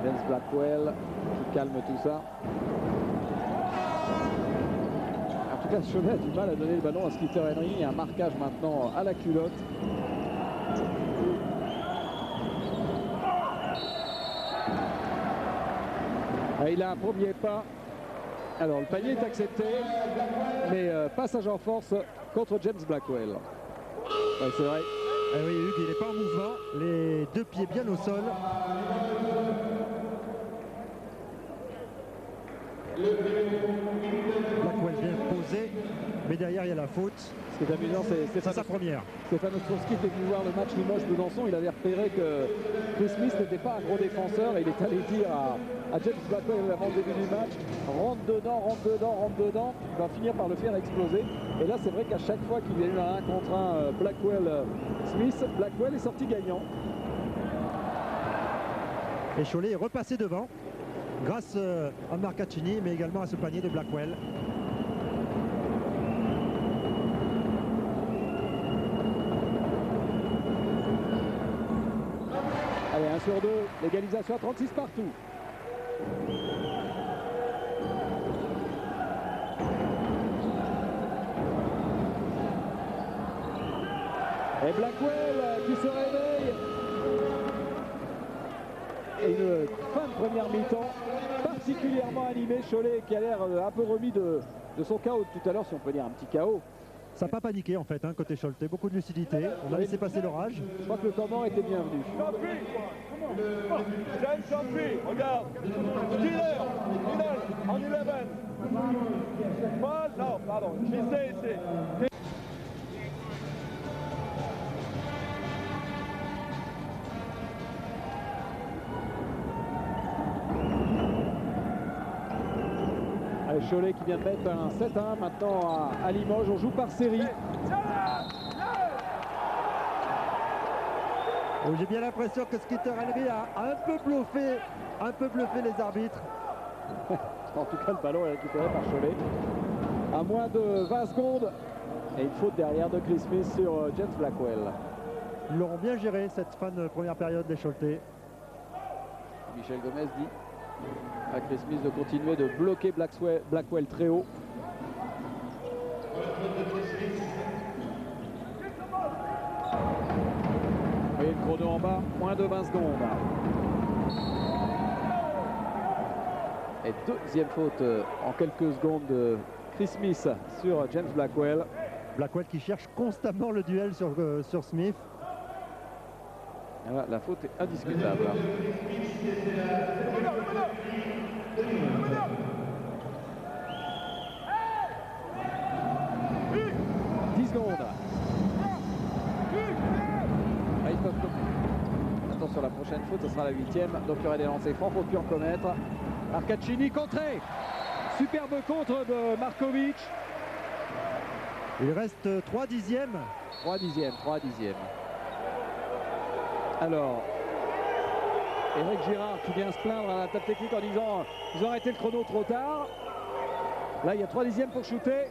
James Blackwell qui calme tout ça. En tout cas, Cholet a du mal à donner le ballon à Skeeter Henry. Il y a un marquage maintenant à la culotte. Et il a un premier pas. Alors le panier est accepté, mais passage en force contre James Blackwell. Ouais, c'est vrai.
Ah oui, Hugues, il n'est pas en mouvement, les 2 pieds bien au sol. Blackwell bien posé, mais derrière il y a la faute.
Ce qui est amusant, c'est
sa première.
Stéphane Ostrowski était venu voir le match Limoges-Besançon. Il avait repéré que Chris Smith n'était pas un gros défenseur. Et il est allé dire à James Blackwell avant le début du match, rentre dedans, rentre dedans, rentre dedans. Il va finir par le faire exploser. Et là, c'est vrai qu'à chaque fois qu'il y a eu un 1 contre 1 Blackwell-Smith, Blackwell est sorti gagnant.
Et Cholet est repassé devant, grâce à Marcaccini, mais également à ce panier de Blackwell.
Allez, 1 sur 2, l'égalisation à 36 partout. Et Blackwell qui se réveille. Et une fin de première mi-temps particulièrement animée. Cholet qui a l'air un peu remis de son chaos de tout à l'heure, si on peut dire un petit chaos.
Ça n'a pas paniqué en fait, hein, côté Choletais, beaucoup de lucidité. On a laissé passer l'orage.
Je crois que le temps mort était bienvenu.
James Champy, regarde. Steeler, middle, on 11. Paul, non, pardon, je sais ici.
Allez, Cholet qui vient de mettre un 7-1 maintenant à Limoges. On joue par série.
Oh, j'ai bien l'impression que Skeeter Henry a un peu bluffé les arbitres.
En tout cas, le ballon est récupéré par Cholet. À moins de 20 secondes. Et une faute derrière de Chris Smith sur James Blackwell.
Ils l'auront bien géré cette fin de première période, les Choletais.
Michel Gomez dit à Chris Smith de continuer de bloquer Blackwell très haut. Vous voyez le chrono en bas, moins de 20 secondes. Et deuxième faute en quelques secondes de Chris Smith sur James Blackwell.
Blackwell qui cherche constamment le duel sur Smith.
Là, la faute est indiscutable. 10 secondes. Attention, la prochaine faute, ce sera la 8e. Donc il y aurait des lancers francs, faut plus en commettre. Arcacchini contré. Superbe contre de Markovic.
Il reste 3 dixièmes.
3 dixièmes. Alors, Eric Girard qui vient se plaindre à la table technique en disant ils ont arrêté le chrono trop tard. Là, il y a 3 dixièmes pour shooter.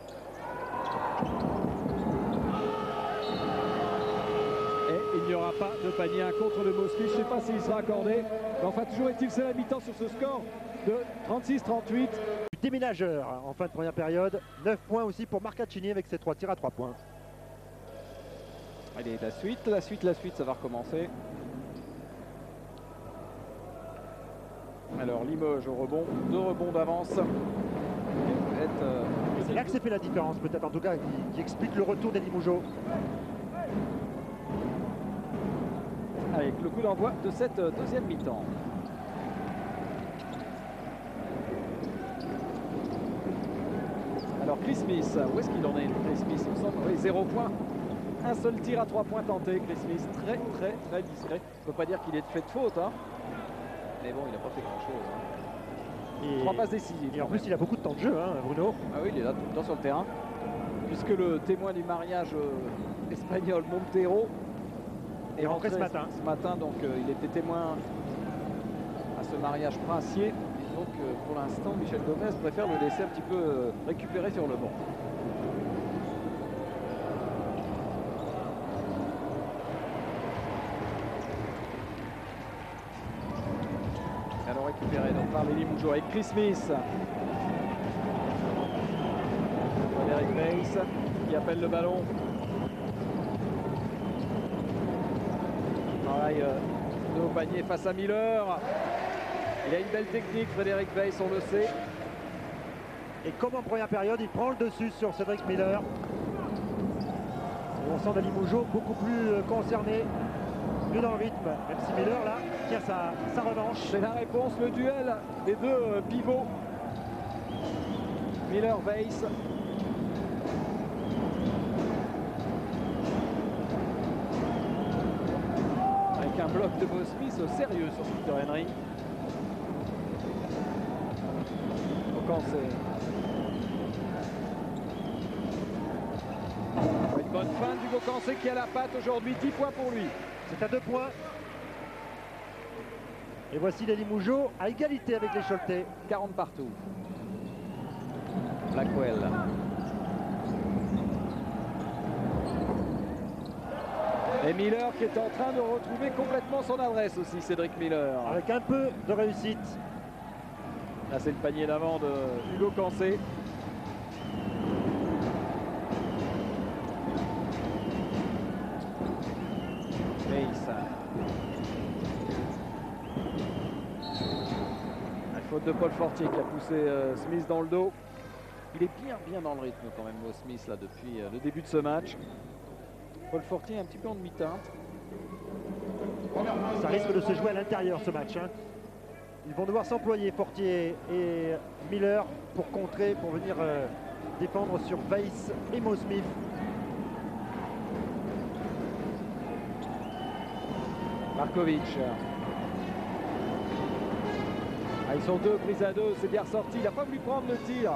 Et il n'y aura pas de panier à contre de Mosby. Je ne sais pas s'il sera accordé. Mais enfin, toujours est-il, c'est la mi-temps sur ce score de 36-38.
Déménageur en fin de première période. 9 points aussi pour Marcaccini avec ses 3 tirs à 3 points.
Allez, la suite, ça va recommencer. Alors Limoges au rebond, 2 rebonds d'avance.
C'est là que s'est fait la différence, peut-être en tout cas, qui explique le retour des Limougeaux.
Avec le coup d'envoi de cette deuxième mi-temps. Alors Chris Smith, où est-ce qu'il en est Chris Smith? Il me semble, oui, 0 points. Un seul tir à 3 points tenté, Chris Smith, très discret. On ne peut pas dire qu'il ait fait de faute, hein. Mais bon, il n'a pas fait grand-chose. 3 passes décisives.
Et en plus, il a beaucoup de temps de jeu, hein, Bruno.
Ah oui, il est là tout le temps sur le terrain. Puisque le témoin du mariage espagnol, Montero, est rentré ce matin. Donc il était témoin à ce mariage princier. Donc pour l'instant, Michel Gomez préfère le laisser un petit peu récupérer sur le banc. Alors récupéré donc par les Limougeaux avec Chris Smith. Eric Bates qui appelle le ballon. Pareil, de haut panier face à Miller. Il a une belle technique, Frédéric Weiss, on le sait.
Et comme en première période, il prend le dessus sur Cédric Miller. Et on sent des Limougeaux beaucoup plus concernés, plus dans le rythme, même si Miller là tient sa revanche.
C'est la réponse, le duel des deux pivots. Miller-Weiss. Avec un bloc de Mo Smith au sérieux sur Skeeter Henry. Une bonne fin du Gaucancé qui a la patte aujourd'hui, 10 points pour lui.
C'est à 2 points. Et voici les Limougeaux à égalité avec les Choletais.
40 partout. Blackwell. Et Miller qui est en train de retrouver complètement son adresse aussi, Cédric Miller.
Avec un peu de réussite.
Là c'est le panier d'avant de Hugo Cancé. Faute de Paul Fortier qui a poussé Smith dans le dos. Il est bien dans le rythme quand même, Smith, là, depuis le début de ce match. Paul Fortier est un petit peu en demi-teinte.
Ça risque de se jouer à l'intérieur ce match, hein. Ils vont devoir s'employer, Fortier et Miller, pour contrer, pour venir défendre sur Weiss et Mo Smith.
Markovic. Ah, ils sont deux prises à deux, c'est bien ressorti. Il n'a pas voulu prendre le tir.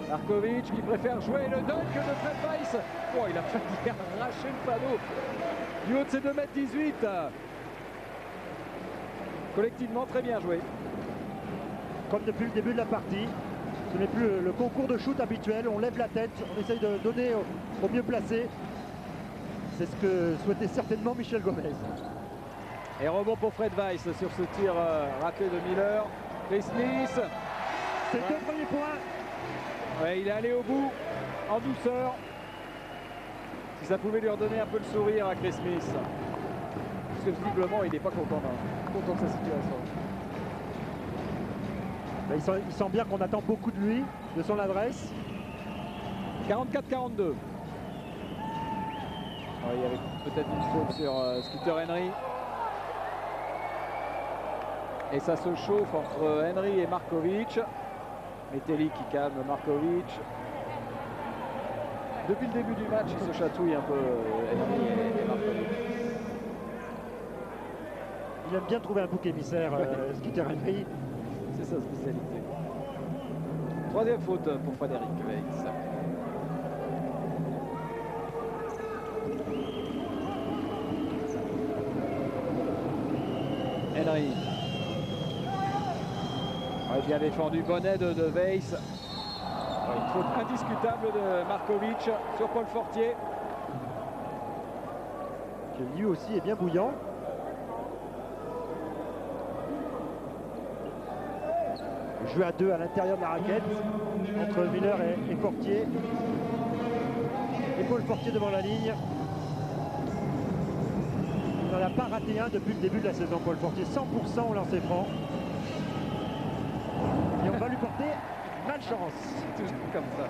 Markovic qui préfère jouer le dunk de Fred Weiss. Oh, il a failli arracher le panneau du haut de ses 2,18 m. Collectivement, très bien joué.
Comme depuis le début de la partie, ce n'est plus le concours de shoot habituel. On lève la tête, on essaye de donner au mieux placé. C'est ce que souhaitait certainement Michel Gomez.
Et rebond pour Fred Weiss sur ce tir raté de Miller. Chris Smith.
C'est le premier point.
Ouais, il est allé au bout, en douceur. Si ça pouvait lui redonner un peu le sourire à Chris Smith. Parce que visiblement, il n'est pas content de sa situation.
Il sent bien qu'on attend beaucoup de lui, de son adresse.
44-42. Il y avait peut-être une faute sur Skeeter Henry. Et ça se chauffe entre Henry et Markovic. Metelli qui calme Markovic. Depuis le début du match, il se chatouille un peu, Henry et Markovic.
Il aime bien trouver un bouc émissaire, Skeeter Henry.
C'est sa spécialité. Troisième faute pour Frédéric Weiss. Henry. Ouais, bien défendu, bonnet de Weiss. Ouais, une faute indiscutable de Markovic sur Paul Fortier.
Qui lui aussi est bien bouillant. Jeu à deux à l'intérieur de la raquette entre Miller et Fortier. Et Paul Fortier devant la ligne. Il n'en a pas raté un depuis le début de la saison, Paul Fortier. 100% au lancer franc. Et on va lui porter malchance.
Toujours comme ça.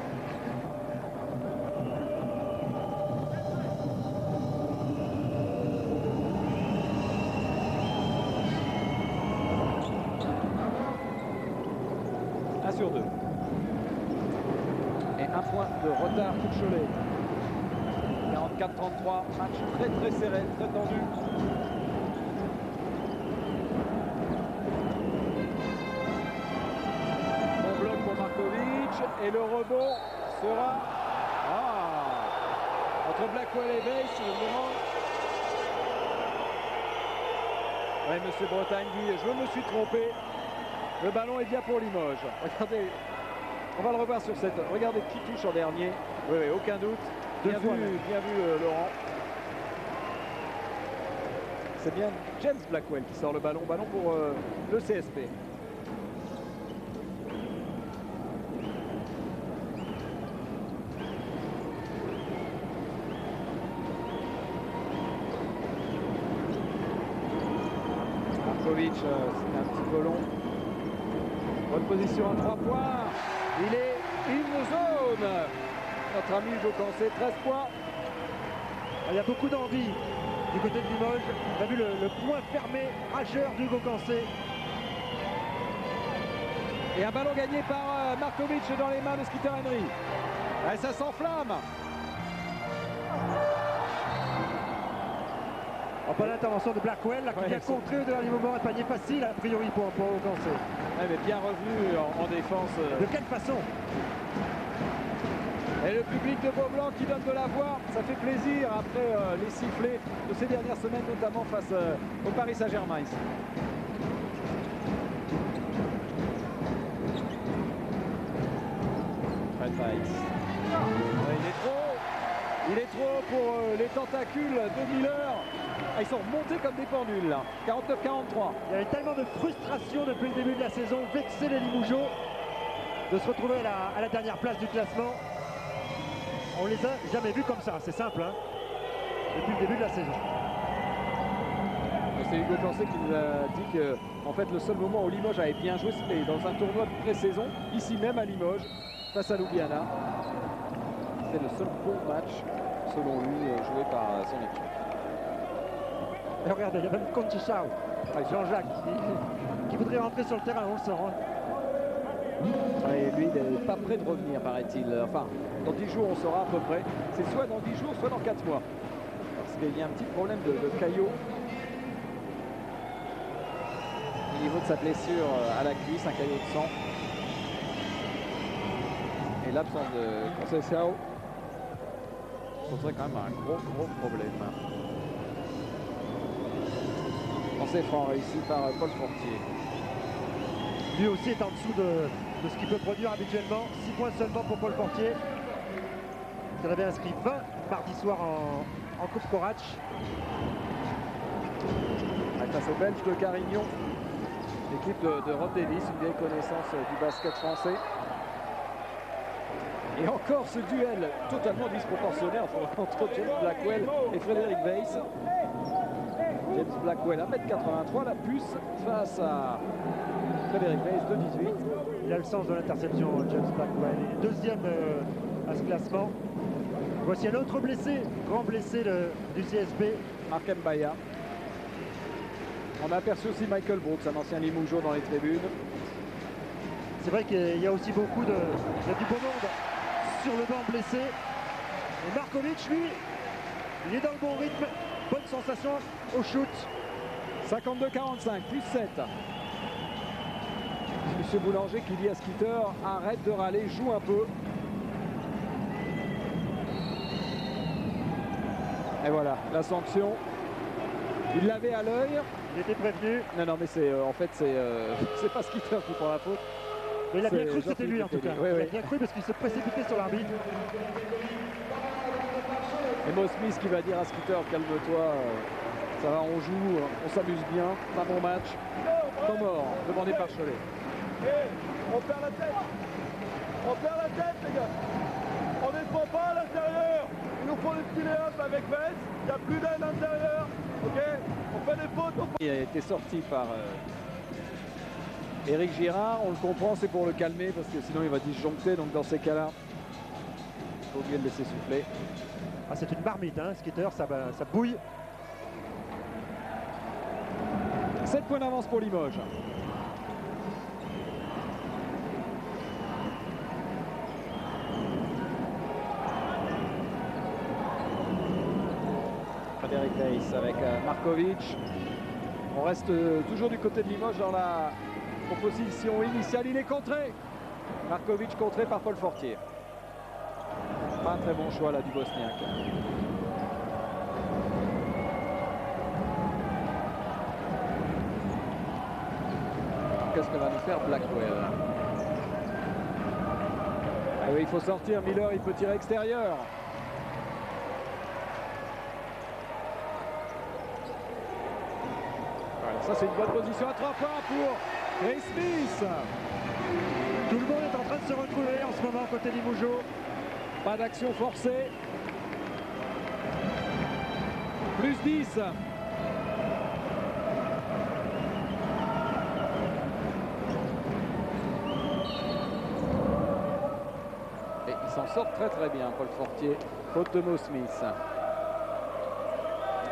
Sur 2. Et un point de retard pour Cholet. 44-33, match très serré, très tendu. Bon bloc pour Markovic et le rebond sera entre Blackwell et Weiss, je me demande. Ouais, monsieur Bretagne dit je me suis trompé. Le ballon est bien pour Limoges. Regardez, on va le revoir sur cette. Regardez qui touche en dernier. Oui, aucun doute. Bien vu, Laurent. C'est bien James Blackwell qui sort le ballon. Ballon pour le CSP. Markovic, c'est un petit peu long. Bonne position à 3 points. Il est in zone. Notre ami Hugo Cancé, 13 points.
Il y a beaucoup d'envie du côté de Limoges. On a vu le point fermé, rageur d'Hugo Cancé.
Et un ballon gagné par Markovic dans les mains de Skeeter Henry. Et ça s'enflamme.
Pas l'intervention de Blackwell là, qui vient contrer au dernier moment. Un panier facile a priori pour Hugo Cancé.
Ouais, mais bien revenu en défense.
De quelle façon?
Et le public de Beaublanc qui donne de la voix, ça fait plaisir après les sifflets de ces dernières semaines, notamment face au Paris Saint-Germain ici. Fred Weiss. Il est trop pour les tentacules de Miller. Ils sont remontés comme des pendules là. 49-43.
Il y avait tellement de frustration depuis le début de la saison, vexé les Limougeaux de se retrouver à la dernière place du classement. On les a jamais vus comme ça, c'est simple, hein, depuis le début de la saison.
c'est Hugo Corset qui nous a dit que en fait, le seul moment où Limoges avait bien joué, c'était dans un tournoi de pré-saison, ici même à Limoges, face à Ljubljana. C'était le seul bon match, selon lui, joué par son équipe.
Et regardez, il y a même Conchichao, Jean-Jacques, qui voudrait rentrer sur le terrain, on le sent. Hein.
Et lui, il n'est pas prêt de revenir, paraît-il. Enfin, dans 10 jours, on saura à peu près. C'est soit dans 10 jours, soit dans 4 mois. Parce qu'il y a un petit problème de caillot au niveau de sa blessure à la cuisse, un caillot de sang. Et l'absence de Conceição poserait quand même un gros problème. Lancé franc réussi par Paul Fortier.
Lui aussi est en dessous de ce qu'il peut produire habituellement. 6 points seulement pour Paul Fortier. Il avait inscrit 20 mardi soir en Coupe Corach.
Face aux Belges de Carignon, l'équipe de Rob Davis, une vieille connaissance du basket français. Et encore ce duel totalement disproportionné entre James Blackwell et Frédéric Weiss. James Blackwell 1m83, la puce face à Frédéric Weiss 2,18.
Il a le sens de l'interception, James Blackwell. Il est deuxième à ce classement. Voici un autre blessé, grand blessé du CSB.
Marc Mbaya. On a aperçu aussi Michael Brooks, un ancien Limougeau dans les tribunes.
C'est vrai qu'il y a aussi beaucoup il y a du beau monde sur le banc blessé. Et Markovic, lui, il est dans le bon rythme. Bonne sensation au shoot.
52-45, plus 7. Monsieur Boulanger qui dit à Skeeter, arrête de râler, joue un peu. Et voilà, la sanction. Il l'avait à l'œil.
Il était prévenu.
Non, mais c'est en fait, c'est pas Skeeter qui prend la faute.
Mais il a bien cru que c'était lui en tout cas.
Oui,
il a bien cru parce qu'il se précipitait sur l'arbitre.
Et Mo Smith qui va dire à Skeeter, calme-toi, ça va, on joue, on s'amuse bien, pas bon match. Temps mort, demandé par Cholet.
On perd la tête. On perd la tête, les gars. On ne défend pas à l'intérieur. Il nous faut des filet-up avec Weiss. Il n'y a plus d'aide à l'intérieur. Ok, on fait des fautes.
Il a été sorti par Éric Girard. On le comprend, c'est pour le calmer parce que sinon il va disjoncter. Donc dans ces cas-là, il faut bien le laisser souffler.
Ah, c'est une marmite, hein, Skeeter, ça bouille.
7 points d'avance pour Limoges. Frédéric Weiss avec Markovic. On reste toujours du côté de Limoges dans la proposition initiale. Il est contré. Markovic contré par Paul Fortier. Pas un très bon choix là du Bosniaque. Qu'est-ce que va nous faire Blackwell? Ah oui, il faut sortir. Miller, il peut tirer extérieur. Voilà, ça c'est une bonne position à 3 points pour Chris Smith.
Tout le monde est en train de se retrouver en ce moment côté Limougeau.
Pas d'action forcée. Plus 10. Et il s'en sort très bien, Paul Fortier. Faute de Mo Smith.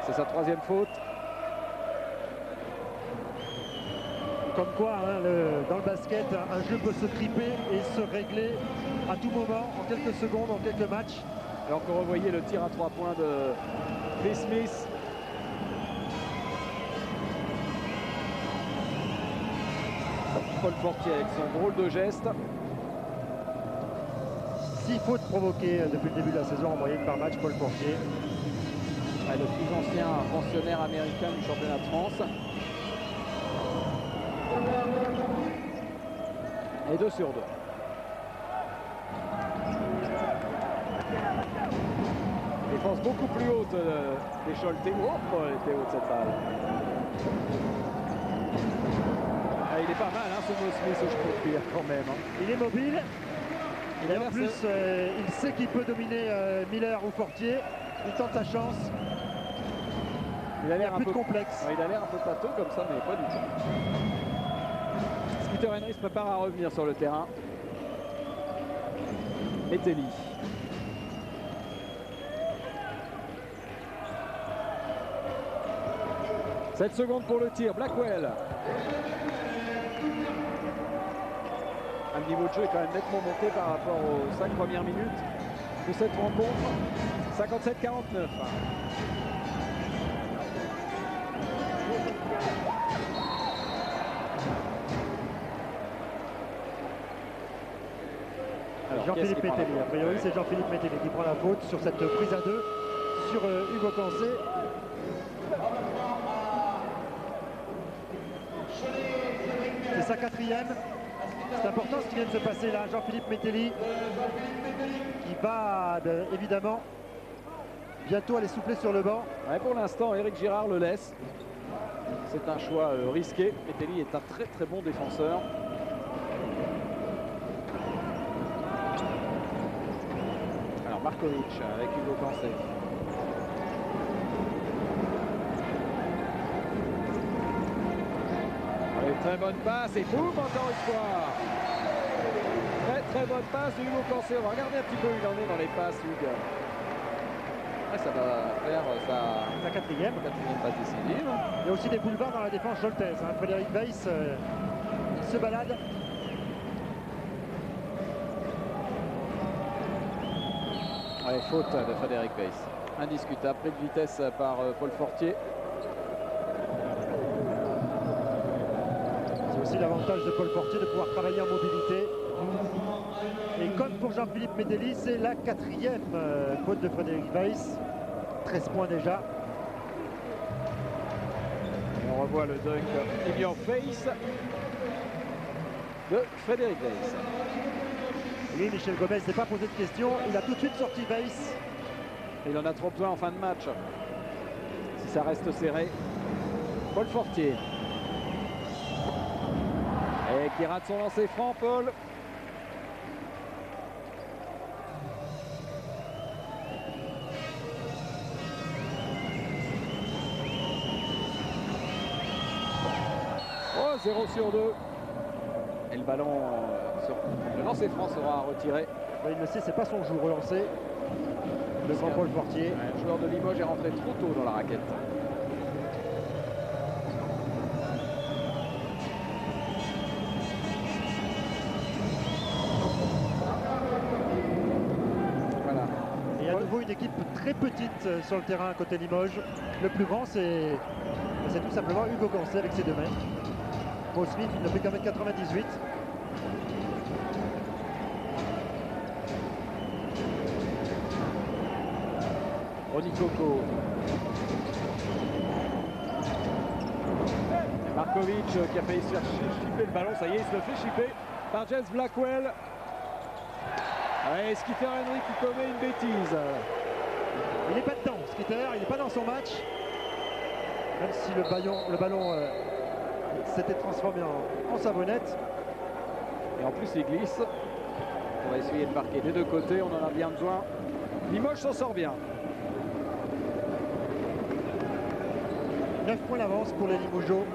C'est sa 3e faute.
Comme quoi, hein, dans le basket, un jeu peut se triper et se régler à tout moment, en quelques secondes, en quelques matchs.
Alors que revoyez le tir à 3 points de Chris Smith. Paul Fortier avec son drôle de geste.
6 fautes provoquées depuis le début de la saison en moyenne par match, Paul Fortier.
Le plus ancien pensionnaire américain du championnat de France. Et 2 sur 2. Défense beaucoup plus haute des Choletais. Oh, elle était haute cette balle. Ah, il est pas mal, hein, ce Mo Smith, je trouve, quand même. Hein.
Il est mobile. Et en plus, il sait qu'il peut dominer Miller ou Fortier. Il tente sa chance.
Il a l'air un
plus
peu
complexe.
Ouais, il a l'air un peu pâteux comme ça, mais pas du tout. Skeeter Henry se prépare à revenir sur le terrain. Meteli. « 7 secondes pour le tir, Blackwell. Un niveau de jeu est quand même nettement monté par rapport aux 5 premières minutes de cette rencontre. 57-49.
Jean-Philippe Meteli, a priori c'est Jean-Philippe Meteli qui prend la faute sur cette prise à 2 sur Hugo Cancé. C'est sa 4e. C'est important ce qui vient de se passer là. Jean-Philippe Meteli qui va évidemment bientôt aller souffler sur le banc.
Ouais, pour l'instant, Éric Girard le laisse. C'est un choix risqué. Meteli est un très très bon défenseur. Alors Markovic avec Hugo Cancé. Très bonne passe et boum, encore une fois. Très bonne passe de Hugo Cancé. On va regarder un petit peu où il en est dans les passes, Hugo. Ouais, ça va faire
sa 4e
passe décisive.
Il y a aussi des boulevards dans la défense joltaise. Frédéric Weiss se balade.
Ouais, faute de Frédéric Weiss. Indiscutable. Pris de vitesse par Paul Fortier.
C'est l'avantage de Paul Fortier de pouvoir travailler en mobilité. Et comme pour Jean-Philippe Meteli, c'est la 4e faute de Frédéric Weiss. 13 points déjà.
Et on revoit le dunk in your face de Frédéric Weiss.
Lui, Michel Gomez s'est pas posé de questions. Il a tout de suite sorti Weiss.
Il en a trop besoin en fin de match. Si ça reste serré. Paul Fortier. Et qui rate son lancer franc, Paul. Oh, 0 sur 2. Et le ballon sur le lancer franc sera retiré.
Il le sait, c'est pas son jour relancé. Devant Paul Fortier.
Ouais, le joueur de Limoges est rentré trop tôt dans la raquette.
Une équipe très petite sur le terrain à côté Limoges. Le plus grand, c'est tout simplement Hugo Cancé avec ses 2 mètres. Paul Smith, il ne fait qu'un mètre 98.
Ronny Coco. Markovic qui a failli se faire chipper le ballon. Ça y est, il se le fait chipper par James Blackwell. Ouais, Skeeter Henry qui commet une bêtise.
Il n'est pas dedans, Skeeter, il n'est pas dans son match. Même si le ballon s'était transformé en savonnette.
Et en plus, il glisse. On va essayer de marquer des 2 côtés, on en a bien besoin. Limoges s'en sort bien.
9 points d'avance pour les Limogeaux,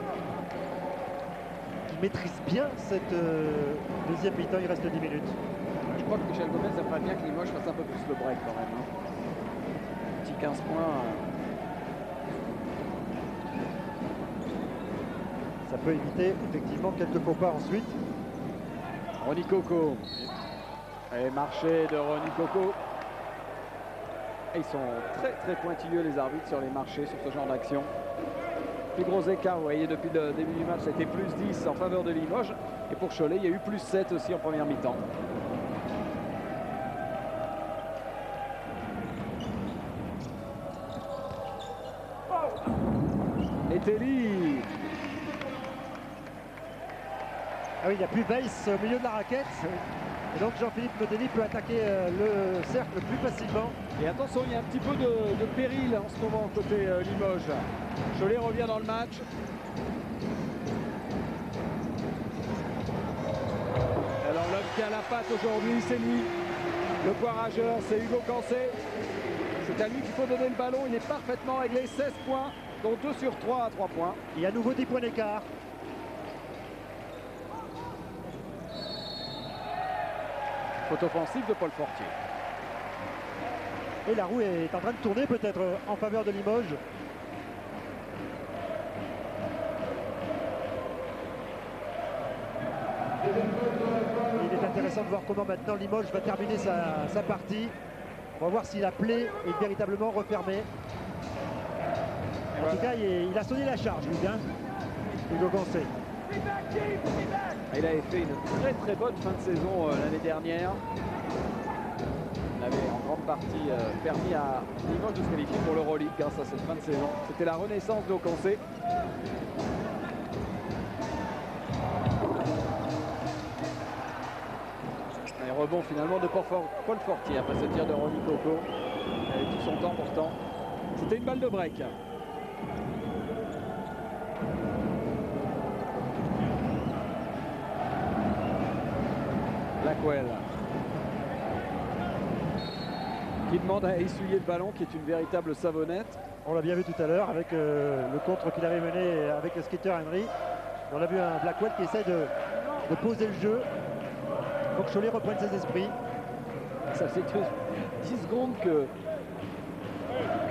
qui maîtrisent bien cette deuxième mi-temps. Il reste 10 minutes.
Je crois que Michel Gomez aimerait bien que Limoges fasse un peu plus le break quand même. Petit 15 points.
Ça peut éviter effectivement quelques faux pas ensuite.
Ronny Coco. Et marché de Ronny Coco. Et ils sont très très pointilleux les arbitres sur les marchés, sur ce genre d'action. Plus gros écart, vous voyez, depuis le début du match, c'était plus 10 en faveur de Limoges. Et pour Cholet, il y a eu plus 7 aussi en première mi-temps. Meteli.
Ah oui, il n'y a plus Weiss au milieu de la raquette. Et donc Jean-Philippe Meteli peut attaquer le cercle plus facilement.
Et attention, il y a un petit peu de péril en ce moment côté Limoges. Cholet revient dans le match. Alors l'homme qui a la patte aujourd'hui, c'est lui. Le point rageur, c'est Hugo Cancé. C'est à lui qu'il faut donner le ballon. Il est parfaitement réglé. 16 points dont 2 sur 3 à 3 points.
Et à nouveau 10 points d'écart.
Faute offensive de Paul Fortier.
Et la roue est en train de tourner peut-être en faveur de Limoges. Il est intéressant de voir comment maintenant Limoges va terminer sa partie. On va voir si la plaie est véritablement refermée. En tout cas, il a sonné la charge, Hugo, hein, Hugo Gancé.
Il avait fait une très très bonne fin de saison l'année dernière. Il avait en grande partie permis à Limoges de se qualifier pour l'Euroleague grâce à cette fin de saison. C'était la renaissance d'Aucancé. Et rebond finalement de Paul Fortier après ce tir de Ronnie Coco. Il avait tout son temps pourtant. C'était une balle de break. Blackwell qui demande à essuyer le ballon, qui est une véritable savonnette.
On l'a bien vu tout à l'heure avec le contre qu'il avait mené avec le skater Henry. On a vu un Blackwell qui essaie de poser le jeu. Il faut que Cholet reprenne ses esprits.
Ça fait que 10 secondes que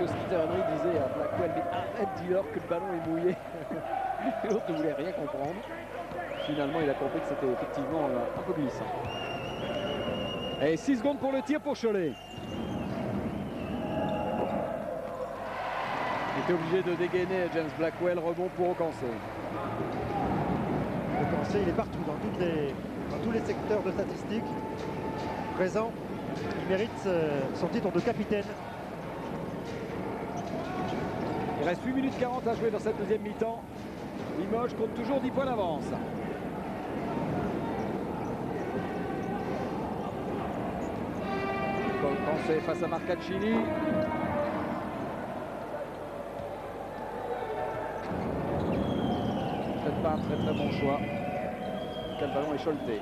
skater Henry disait à Blackwell, mais arrête, dis-leur que le ballon est mouillé. L'autre ne voulait rien comprendre. Finalement, il a compris que c'était effectivement un peu glissant. Et 6 secondes pour le tir pour Cholet. Il était obligé de dégainer James Blackwell, rebond pour Aucancé.
Aucancé, il est partout, dans tous les secteurs de statistiques. Présent, il mérite son titre de capitaine.
Il reste 8 minutes 40 à jouer dans cette deuxième mi-temps. Limoges compte toujours 10 points d'avance. Aucancé face à Marcaccini. Peut-être pas un très très bon choix. Quel ballon est Choleté.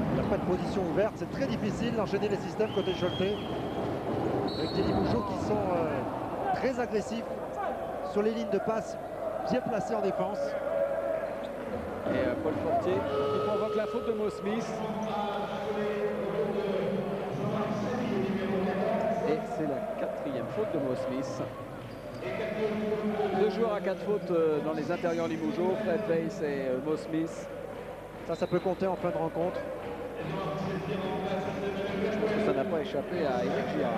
Il n'y a pas de position ouverte, c'est très difficile d'enchaîner les systèmes côté Choleté. Avec des Limougeaux qui sont très agressifs sur les lignes de passe, bien placés en défense.
Et Paul Fortier qui provoque la faute de Mo Smith. Et c'est la 4e faute de Mo Smith. 2 joueurs à 4 fautes dans les intérieurs limougeaux, Fred Weiss et Mo Smith.
Ça peut compter en fin de rencontre.
Je pense que ça n'a pas échappé à Eric Girard.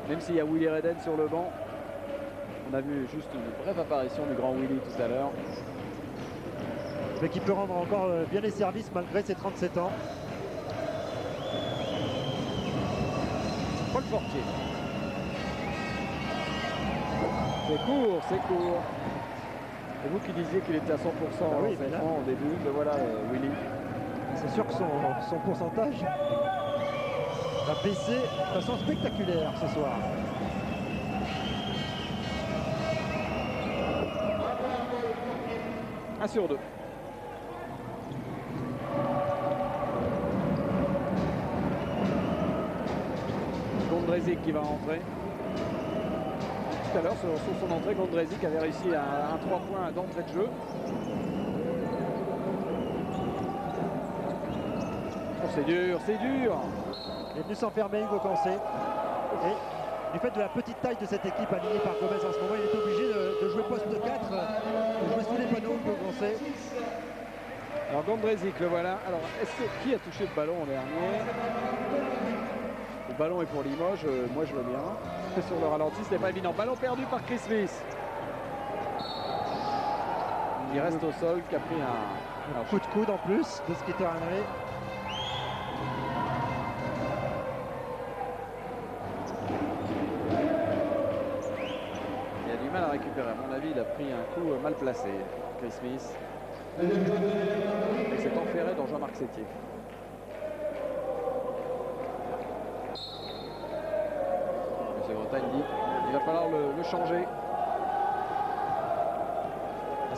Même s'il y a Willy Redden sur le banc. On a vu juste une brève apparition du grand Willy tout à l'heure.
Mais qui peut rendre encore bien les services malgré ses 37 ans.
Paul Fortier. C'est court, c'est court. C'est vous qui disiez qu'il était à 100%
oui,
là, au début. Mais voilà, Willy.
C'est sûr que son pourcentage va baisser de façon spectaculaire ce soir.
Un sur 2. Gondrezic qui va rentrer. Tout à l'heure, sur son entrée, Gondrezic avait réussi un 3 points d'entrée de jeu. Oh, c'est dur, c'est dur.
Il est venu s'enfermer, Hugo Gancé. Et du fait de la petite taille de cette équipe alignée par Gomez en ce moment, il est obligé de jouer poste 4, de jouer sous les panneaux, Hugo Gancé.
Alors Gondrezic, le voilà. Alors, qui a touché le ballon en dernier? Le ballon est pour Limoges, moi je veux bien. Sur le ralenti, ce n'est pas évident. Ballon perdu par Chris Smith. Il reste au sol, qui a pris un
coup de coude en plus de skater Henry.
Il a du mal à récupérer. À mon avis, il a pris un coup mal placé, Chris Smith. Il s'est enferré dans Jean-Marc Sétier. Bretagne dit il va falloir le changer.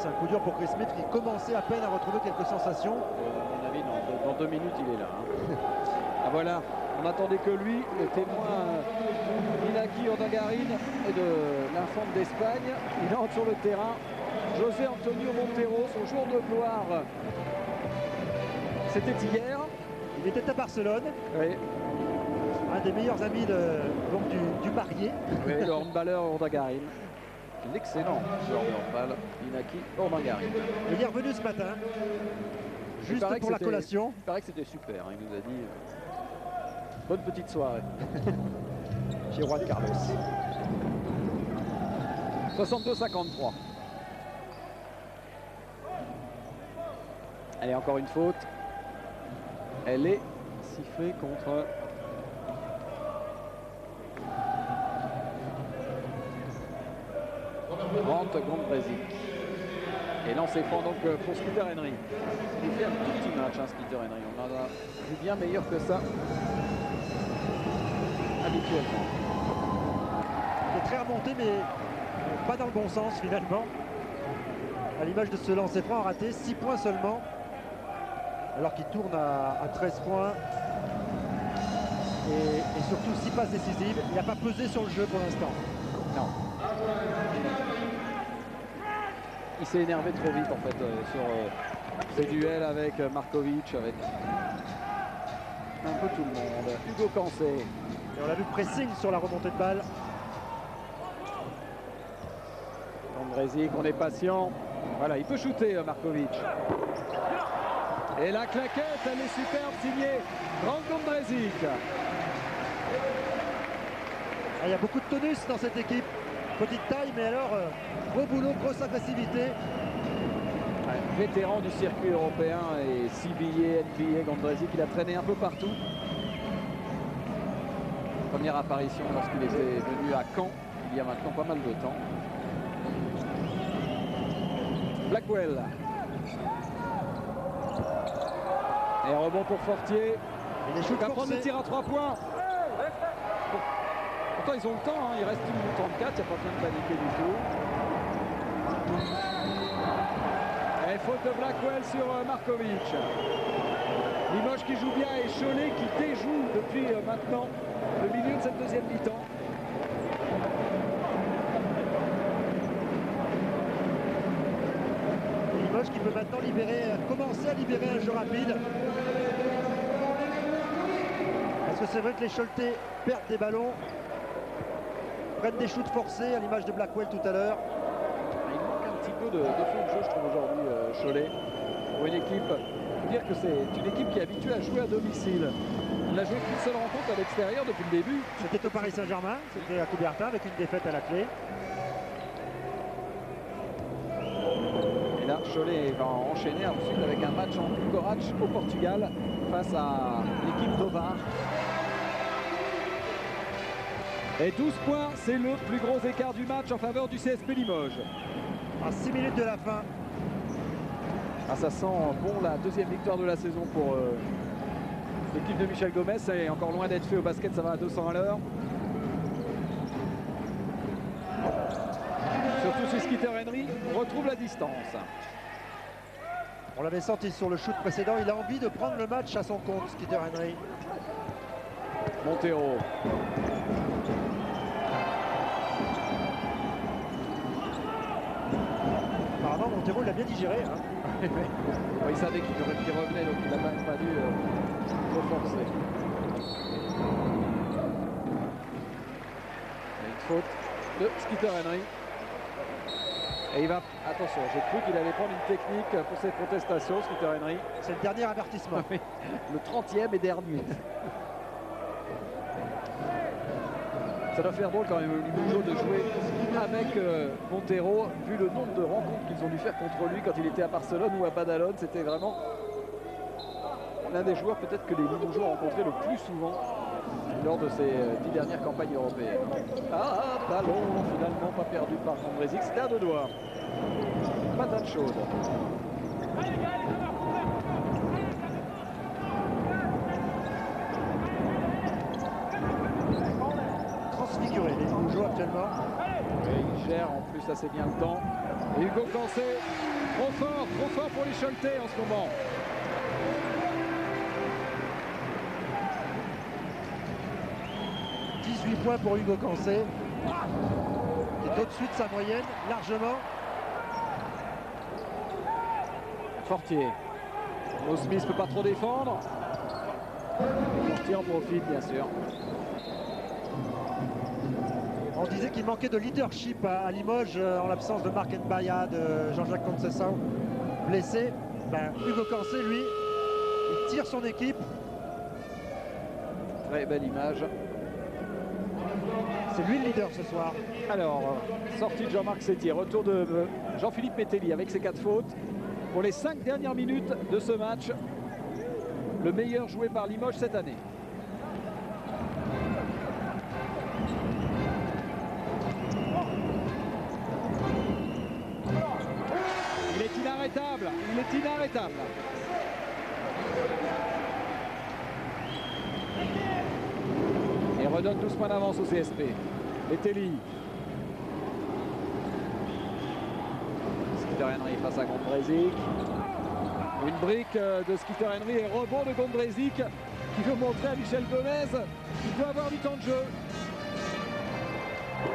c'est un coup dur pour Chris Smith qui commençait à peine à retrouver quelques sensations.
À mon avis, non, dans 2 minutes, il est là. Hein. Ah, voilà, on n'attendait que lui, le témoin Inaki Urdangarin et de l'infante d'Espagne. Il entre sur le terrain. José Antonio Montero, son jour de gloire, c'était hier.
Il était à Barcelone.
Oui.
Un des meilleurs amis donc du marié.
Oui, le handballeur Urdangarin. L'excellent joueur de handball, Inaki Urdangarin.
Il est revenu ce matin, juste pour la collation.
Il paraît que c'était super, hein, il nous a dit bonne petite soirée.
Chez Juan Carlos.
62-53. Allez, encore une faute. Elle est sifflée contre Brandt Gondrezic. Et lancé franc donc pour Skeeter Henry. Il fait un tout petit match, hein, Skeeter Henry. On en a vu bien meilleur que ça habituellement.
Il est très remonté, mais pas dans le bon sens finalement. À l'image de ce lancer franc raté, 6 points seulement. Alors qu'il tourne à 13 points. Et surtout 6 passes décisives. Il n'a pas pesé sur le jeu pour l'instant.
Non. Il s'est énervé trop vite en fait sur ses duels avec Markovic, avec un peu tout le monde. Hugo Cancé.
Et on a vu pressing sur la remontée de balle.
Gondrezic, on est patient. Voilà, il peut shooter Markovic. Et la claquette, elle est superbe, signée Brandt Gondrezic.
Il y a beaucoup de tonus dans cette équipe. Petite taille, mais alors gros boulot, grosse agressivité.
Ouais, vétéran du circuit européen et CBA, NBA, Gondrezic, il a traîné un peu partout. Première apparition lorsqu'il était venu à Caen, il y a maintenant pas mal de temps. Blackwell. Et rebond pour Fortier.
Il est
Il va prendre le tir à 3 points. Pourtant ils ont le temps, hein. Il reste 1 minute 34, il n'y a pas besoin de paniquer du tout. Et faute de Blackwell sur Markovic. Limoges qui joue bien et Cholet qui déjoue depuis maintenant le milieu de cette deuxième mi-temps.
Limoges qui peut maintenant commencer à libérer un jeu rapide. Parce que c'est vrai que les Choletais perdent des ballons, prennent des shoots forcés à l'image de Blackwell tout à l'heure.
Il manque un petit peu de fond de jeu, je trouve, aujourd'hui, Cholet. Pour une équipe, dire que c'est une équipe qui est habituée à jouer à domicile. On n'a joué qu'une seule rencontre à l'extérieur depuis le début.
C'était au Paris Saint-Germain, c'était à Coubertin avec une défaite à la clé.
Et là, Cholet va enchaîner ensuite avec un match en Corach au Portugal face à l'équipe d'Ovar. Et 12 points, c'est le plus gros écart du match en faveur du CSP Limoges.
À 6 minutes de la fin.
Ah, ça sent bon la deuxième victoire de la saison pour l'équipe de Michel Gomez. C'est encore loin d'être fait au basket, ça va à 200 à l'heure. Surtout si Skeeter Henry retrouve la distance.
On l'avait senti sur le shoot précédent, il a envie de prendre le match à son compte, Skeeter Henry.
Montero.
Apparemment, Montero l'a bien digéré. Hein.
Oui, il savait qu'il revenait, donc il n'a même pas dû reforcer. Une faute de Skeeter Henry. Et il va, attention, j'ai cru qu'il allait prendre une technique pour cette protestation, Skeeter Henry.
C'est le dernier avertissement.
Le 30e et dernier. Ça doit faire drôle quand même au niveau de jouer avec Montero, vu le nombre de rencontres qu'ils ont dû faire contre lui quand il était à Barcelone ou à Badalone. C'était vraiment l'un des joueurs peut-être que les Limogeaux ont rencontré le plus souvent lors de ces 10 dernières campagnes européennes. Ah, ballon finalement pas perdu par Gondrezic, c'était à 2 doigts. Patate chaude.
Transfiguré les Limogeaux actuellement.
Et il gère en plus assez bien le temps. Et Hugo Cancé, trop fort pour les Choletais en ce moment.
– 18 points pour Hugo Cancé, qui est au-dessus de sa moyenne, largement.
Fortier. Mo Smith ne peut pas trop défendre. Fortier en profite, bien sûr.
On disait qu'il manquait de leadership à Limoges en l'absence de Marc Mbaya, de Jean-Jacques Conceição, blessé. Hugo Cancé, lui, il tire son équipe.
Très belle image.
C'est lui le leader ce soir.
Alors, sortie de Jean-Marc Sétier, retour de Jean-Philippe Mételli avec ses 4 fautes. Pour les 5 dernières minutes de ce match, le meilleur joué par Limoges cette année. Il est inarrêtable, il est inarrêtable. Et redonne 12 points d'avance au CSP. Mételli. Skeeter Henry face à Gondrezic. Une brique de Skeeter Henry et rebond de Gondrezic qui veut montrer à Michel Gomez qu'il doit avoir du temps de jeu.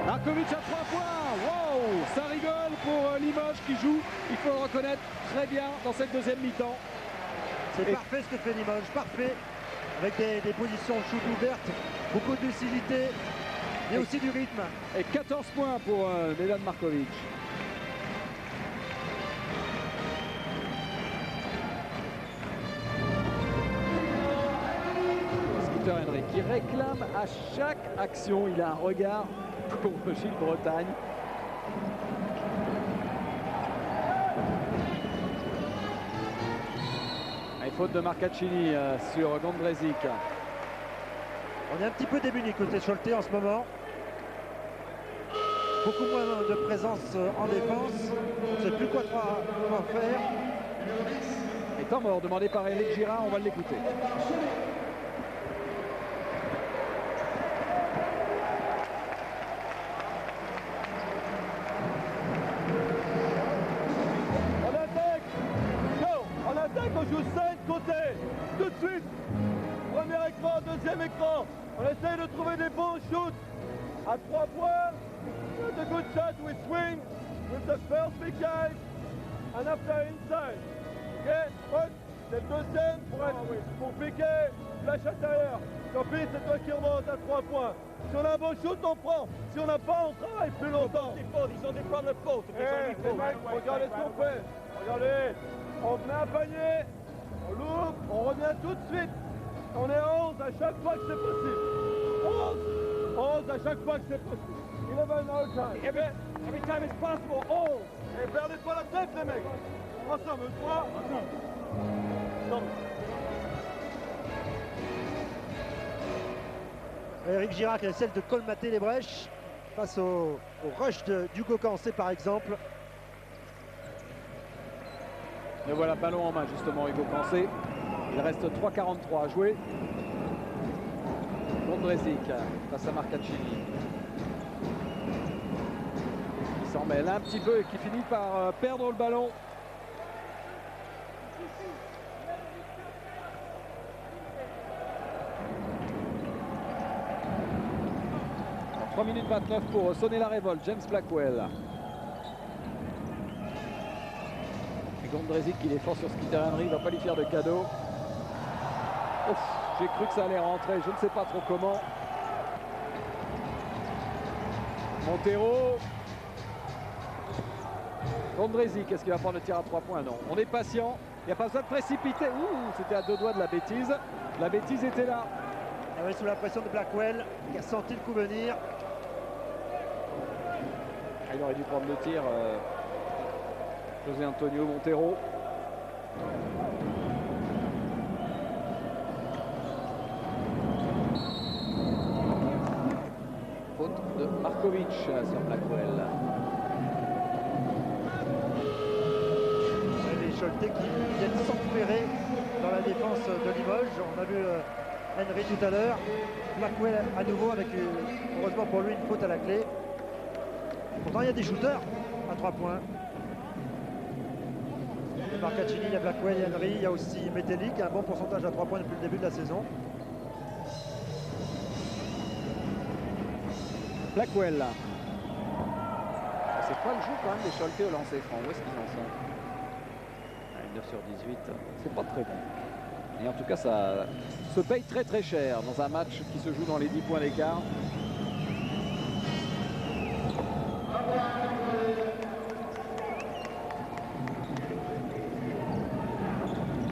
Markovic à 3 points. Wow, ça rigole pour Limoges qui joue, il faut le reconnaître, très bien dans cette deuxième mi-temps.
C'est parfait ce que fait Limoges, parfait. Avec des positions de shoot ouvertes, beaucoup de lucidité, mais aussi du rythme.
Et 14 points pour Nedan Markovic. Skeeter Henry qui réclame à chaque action, il a un regard pour Gilles Bretagne. Et faute de Marcaccini sur Gondrezic.
On est un petit peu démunis côté Choletais en ce moment. Beaucoup moins de présence en défense. On ne sait plus quoi faire.
Et temps mort demandé par Éric Girard, on va l'écouter.
On joue 5 côtés, tout de suite. Premier écran, deuxième écran. On essaye de trouver des bons shoots. À 3 points, the good shot, we swing with the first big guy and after inside. Ok, c'est le deuxième pour piquer, flash intérieur. Campy, c'est toi qui remonte à 3 points. Si on a un bon shoot, on prend. Si on n'a pas, on travaille plus longtemps. Ils ont des problèmes de faute. Regardez ce qu'on fait. Regardez. On met un panier, on loupe, on revient tout de suite. On est à 11 à chaque fois que c'est possible. 11 à chaque fois que c'est possible. 11 all time. Every time it's possible, 11. Et perdez pas la tête, les mecs. Ensemble, une fois, ensemble.
Éric Girard qui essaie de colmater les brèches face au rush d'Hugo Cancé par exemple.
Et voilà, ballon en main justement, Hugo Cancé. Il reste 3,43 à jouer. Gondrezic face à Marcaccini. Il s'en mêle un petit peu et qui finit par perdre le ballon. En 3 minutes 29 pour sonner la révolte, James Blackwell. Gondrezic qui défend sur Skeeter Henry, il ne va pas lui faire de cadeau. J'ai cru que ça allait rentrer, je ne sais pas trop comment. Montero. Gondrezic, est-ce qu'il va prendre le tir à 3 points? Non. On est patient, il n'y a pas besoin de précipiter. C'était à 2 doigts de la bêtise. La bêtise était là.
Ah oui, sous la pression de Blackwell, qui a senti le coup venir.
Il aurait dû prendre le tir. José Antonio Montero. Faute de Markovic sur Blackwell.
Les Choletais qui viennent s'enferrer dans la défense de Limoges. On a vu Henry tout à l'heure. Blackwell à nouveau avec, heureusement pour lui, une faute à la clé. Pourtant, il y a des shooters à 3 points. Il y a Marcaccini, il y a Blackwell, il y a Henry, il y a aussi Metelik, un bon pourcentage à 3 points depuis le début de la saison.
Blackwell. C'est pas le jeu quand même des Choletais au lancer franc. Où est-ce qu'ils en sont? 9 sur 18, c'est pas très bon. Et en tout cas, ça se paye très très cher dans un match qui se joue dans les 10 points d'écart.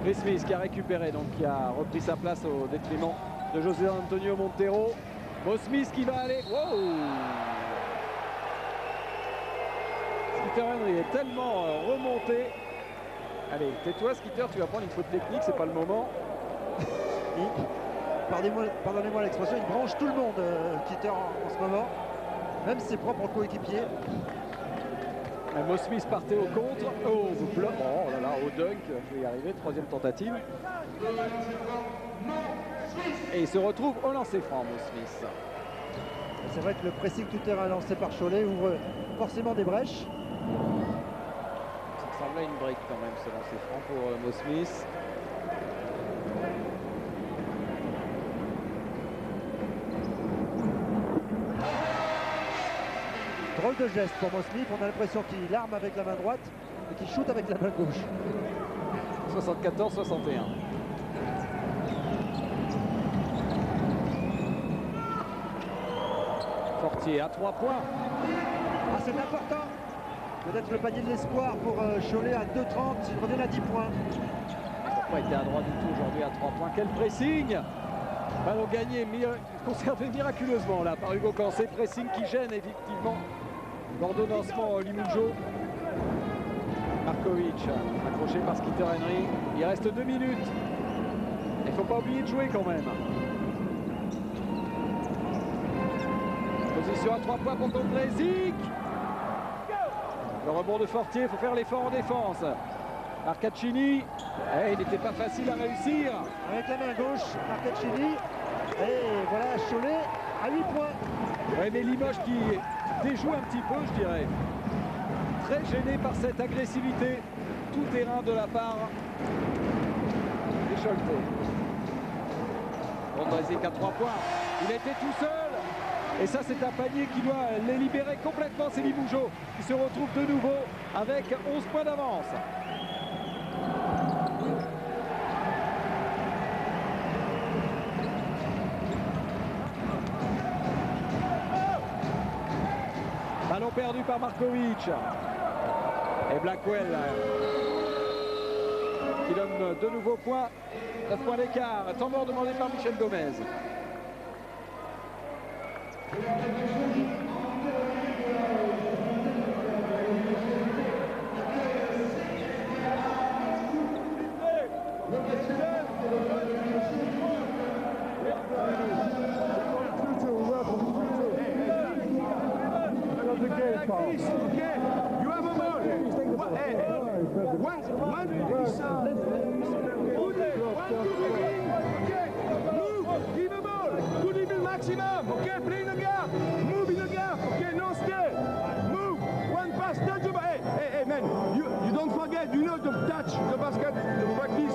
Chris Smith qui a récupéré, donc qui a repris sa place au détriment de José Antonio Montero. Mo Smith qui va aller. Wow! Skeeter Henry est tellement remonté. Allez, tais-toi Skeeter, tu vas prendre une faute technique, c'est pas le moment.
Pardonnez-moi l'expression, il branche tout le monde, Skeeter en ce moment, même ses propres coéquipiers.
Mo Smith partait au contre, au bloc, oh là là, au dunk, je vais y arriver, troisième tentative. Et il se retrouve au lancer franc, Mo Smith.
C'est vrai que le pressing tout terrain lancé par Cholet ouvre forcément des brèches.
Ça ressemble à une brique quand même, ce lancer franc pour Mo Smith.
Drôle de geste pour Mo Smith, on a l'impression qu'il arme avec la main droite et qu'il shoot avec la main gauche.
74-61. Fortier à 3 points.
Ah, c'est important. Peut-être le panier de l'espoir pour Cholet à 2,30, il revient à 10 points.
Il n'a pas été à droit du tout aujourd'hui à 3 points. Quel pressing! Ballon gagné, conservé miraculeusement là par Hugo Cancé. Pressing qui gêne effectivement l'ordonnancement Limoujo. Markovic accroché par Skeeter Henry. Il reste 2 minutes. Il ne faut pas oublier de jouer quand même. Position à 3 points pour Kondrezic. Le rebond de Fortier, il faut faire l'effort en défense. Marcaccini, il n'était pas facile à réussir.
Avec la main gauche, Marcaccini. Et voilà Cholet à 8 points.
Oui, mais Limoges qui déjoue un petit peu, je dirais. Très gêné par cette agressivité tout terrain de la part des Choletais. Kondrezic à 3 points. Il était tout seul. Et ça, c'est un panier qui doit les libérer complètement. C'est Limoujo qui se retrouve de nouveau avec 11 points d'avance. Ballon perdu par Markovic. Et Blackwell qui donne de nouveaux points. 9 points d'écart. Temps mort demandé par Michel Gomez.
Maximum, okay, play in the gap, move in the gap, okay, no stay, move, one pass, touch the hey, hey, man, you don't forget, you know to touch the basket, the practice,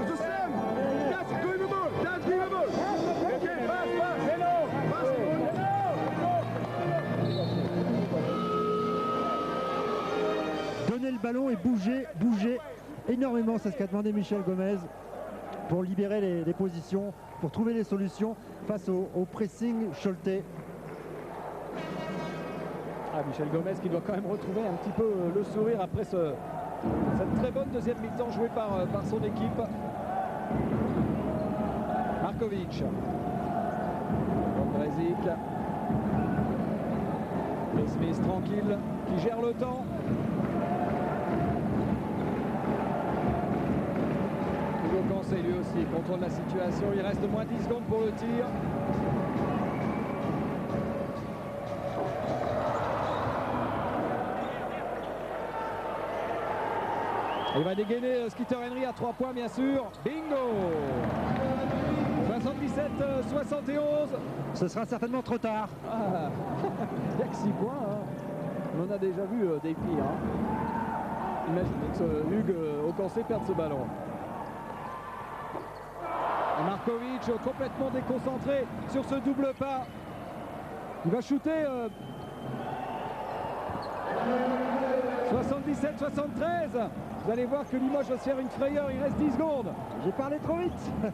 it's the same, touch, give the ball, touch, give the ball, okay, pass, hello, pass,
Donner le ballon et bouger énormément, c'est ce qu'a demandé Michel Gomez pour libérer les positions, pour trouver les solutions face au pressing choletais.
Michel Gomez qui doit quand même retrouver un petit peu le sourire après cette très bonne deuxième mi-temps jouée par son équipe. Markovic. Kondrezic. Smith tranquille qui gère le temps. Hugo Cancé lui aussi contrôle la situation. Il reste moins 10 secondes pour le tir. Il va dégainer Skeeter Henry à 3 points bien sûr. Bingo! 77-71.
Ce sera certainement trop tard.
Il n'y a que 6 points. Hein. On en a déjà vu des pires. Hein. Imaginez que Hugues Ocancé perde ce ballon. Et Markovic complètement déconcentré sur ce double pas. Il va shooter 77-73. Vous allez voir que Limoges va se faire une frayeur. Il reste 10 secondes.
J'ai parlé trop vite.
Oui,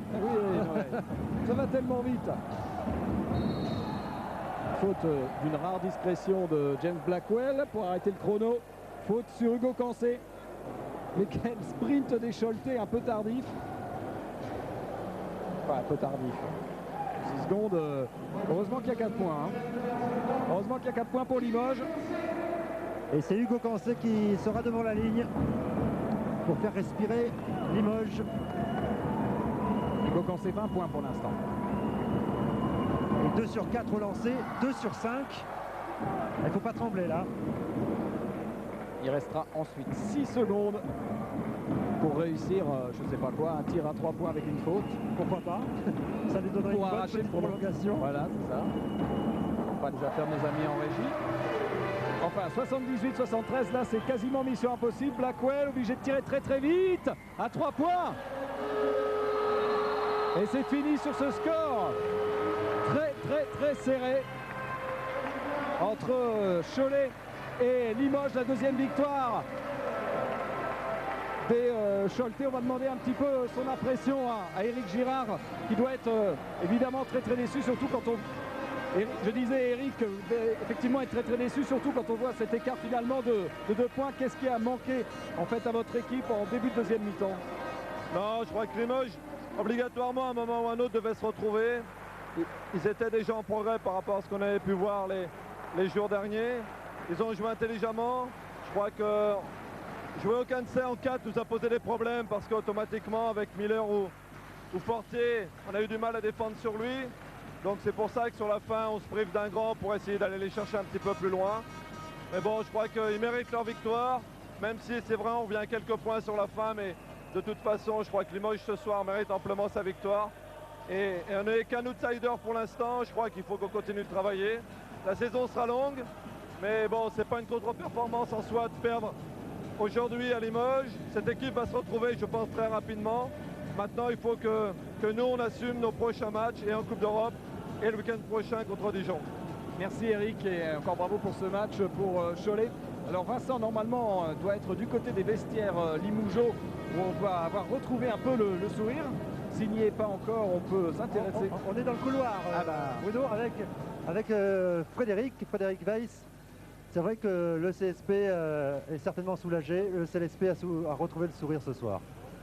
ouais. Ça va tellement vite. Faute d'une rare discrétion de James Blackwell pour arrêter le chrono. Faute sur Hugo Cancé. Mais quel sprint des Choletais un peu tardif. Enfin, un peu tardif. 6 secondes. Heureusement qu'il y a 4 points. Hein. Heureusement qu'il y a 4 points pour Limoges.
Et c'est Hugo Cancé qui sera devant la ligne pour faire respirer Limoges.
Hugo Cancé 20 points pour l'instant.
Et 2 sur 4 relancés, 2 sur 5. Il ne faut pas trembler là.
Il restera ensuite 6 secondes pour réussir, je ne sais pas quoi, un tir à 3 points avec une faute.
Pourquoi pas? Ça lui donnerait une bonne petite prolongation.
Voilà, c'est ça. On va les affaires de nos amis en régie. Enfin, 78-73, là, c'est quasiment mission impossible. Blackwell obligé de tirer très très vite à 3 points. Et c'est fini sur ce score. Très très très serré entre Cholet et Limoges, la deuxième victoire des Choletais. On va demander un petit peu son impression à Éric Girard, qui doit être évidemment très très déçu, surtout quand on... Je disais, Eric, effectivement être très très déçu, surtout quand on voit cet écart finalement de 2 points. Qu'est-ce qui a manqué en fait à votre équipe en début de deuxième mi-temps?
Non, je crois que Limoges, obligatoirement, à un moment ou à un autre, devait se retrouver. Ils étaient déjà en progrès par rapport à ce qu'on avait pu voir les jours derniers. Ils ont joué intelligemment. Je crois que jouer au Kansas en 4 nous a posé des problèmes parce qu'automatiquement, avec Miller ou Fortier, on a eu du mal à défendre sur lui. Donc c'est pour ça que sur la fin, on se prive d'un grand pour essayer d'aller les chercher un petit peu plus loin. Mais bon, je crois qu'ils méritent leur victoire, même si c'est vrai, on vient à quelques points sur la fin, mais de toute façon, je crois que Limoges ce soir mérite amplement sa victoire. Et on n'est qu'un outsider pour l'instant, je crois qu'il faut qu'on continue de travailler. La saison sera longue, mais bon, c'est pas une contre-performance en soi de perdre aujourd'hui à Limoges. Cette équipe va se retrouver, je pense, très rapidement. Maintenant, il faut que nous, on assume nos prochains matchs et en Coupe d'Europe et le week-end prochain contre Dijon.
Merci Eric et encore bravo pour ce match pour Cholet. Alors Vincent, normalement, doit être du côté des vestiaires Limougeot où on doit avoir retrouvé un peu le sourire. S'il n'y est pas encore, on peut s'intéresser.
On est dans le couloir, Bruno, avec Frédéric Weiss. C'est vrai que le CSP est certainement soulagé. Le CSP a retrouvé le sourire ce soir.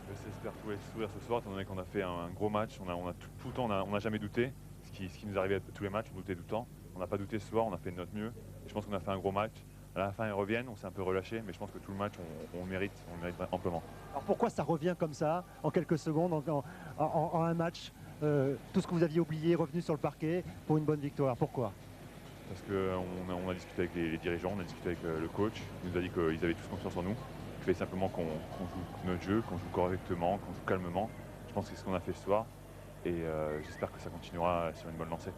Le CSP a retrouvé le sourire ce soir, étant donné qu'on a fait un gros match. On a tout le temps, on n'a jamais douté. Ce qui nous arrivait à tous les matchs, on doutait tout le temps. On n'a pas douté ce soir, on a fait de notre mieux. Et je pense qu'on a fait un gros match. À la fin, ils reviennent, on s'est un peu relâché, mais je pense que tout le match, on le mérite amplement.
Alors pourquoi ça revient comme ça, en quelques secondes, en un match tout ce que vous aviez oublié, revenu sur le parquet pour une bonne victoire? Pourquoi?
Parce qu'on a discuté avec les dirigeants, on a discuté avec le coach. Il nous a dit qu'ils avaient tous confiance en nous. Il fallait simplement qu'on joue notre jeu, qu'on joue correctement, qu'on joue calmement. Je pense que c'est ce qu'on a fait ce soir. Et j'espère que ça continuera sur une bonne lancée.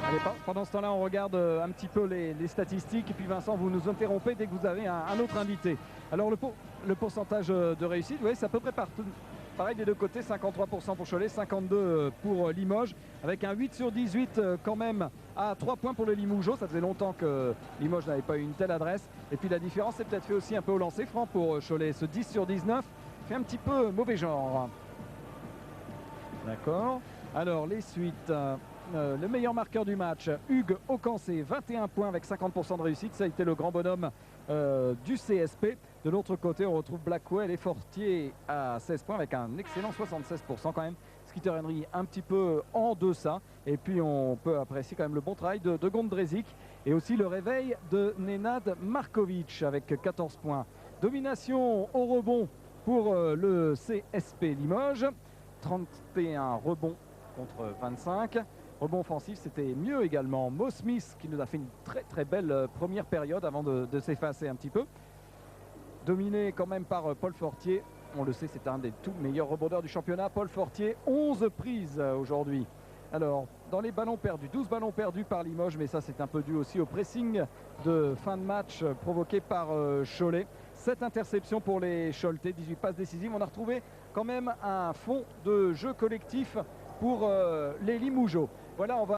Allez, pendant ce temps-là, on regarde un petit peu les statistiques. Et puis Vincent, vous nous interrompez dès que vous avez un autre invité. Alors le pourcentage de réussite, oui, c'est à peu près partout. Pareil des deux côtés, 53% pour Cholet, 52% pour Limoges, avec un 8 sur 18 quand même à 3 points pour le Limougeot. Ça faisait longtemps que Limoges n'avait pas eu une telle adresse. Et puis la différence c'est peut-être fait aussi un peu au lancer franc pour Cholet. Ce 10 sur 19 fait un petit peu mauvais genre. D'accord. Alors les suites. Le meilleur marqueur du match, Hugues Ocancé, 21 points avec 50% de réussite. Ça a été le grand bonhomme du CSP. De l'autre côté, on retrouve Blackwell et Fortier à 16 points avec un excellent 76% quand même. Skeeter Henry un petit peu en deçà. Et puis on peut apprécier quand même le bon travail de Gondrezic et aussi le réveil de Nenad Markovic avec 14 points. Domination au rebond pour le CSP Limoges. 31 rebonds contre 25. Rebond offensif, c'était mieux également. Mo Smith qui nous a fait une très très belle première période avant de s'effacer un petit peu. Dominé quand même par Paul Fortier. On le sait, c'est un des tout meilleurs rebondeurs du championnat. Paul Fortier, 11 prises aujourd'hui. Alors, dans les ballons perdus. 12 ballons perdus par Limoges, mais ça c'est un peu dû aussi au pressing de fin de match provoqué par Cholet. 7 interceptions pour les Choletais, 18 passes décisives. On a retrouvé quand même un fond de jeu collectif pour les Limougeaux. Voilà, on va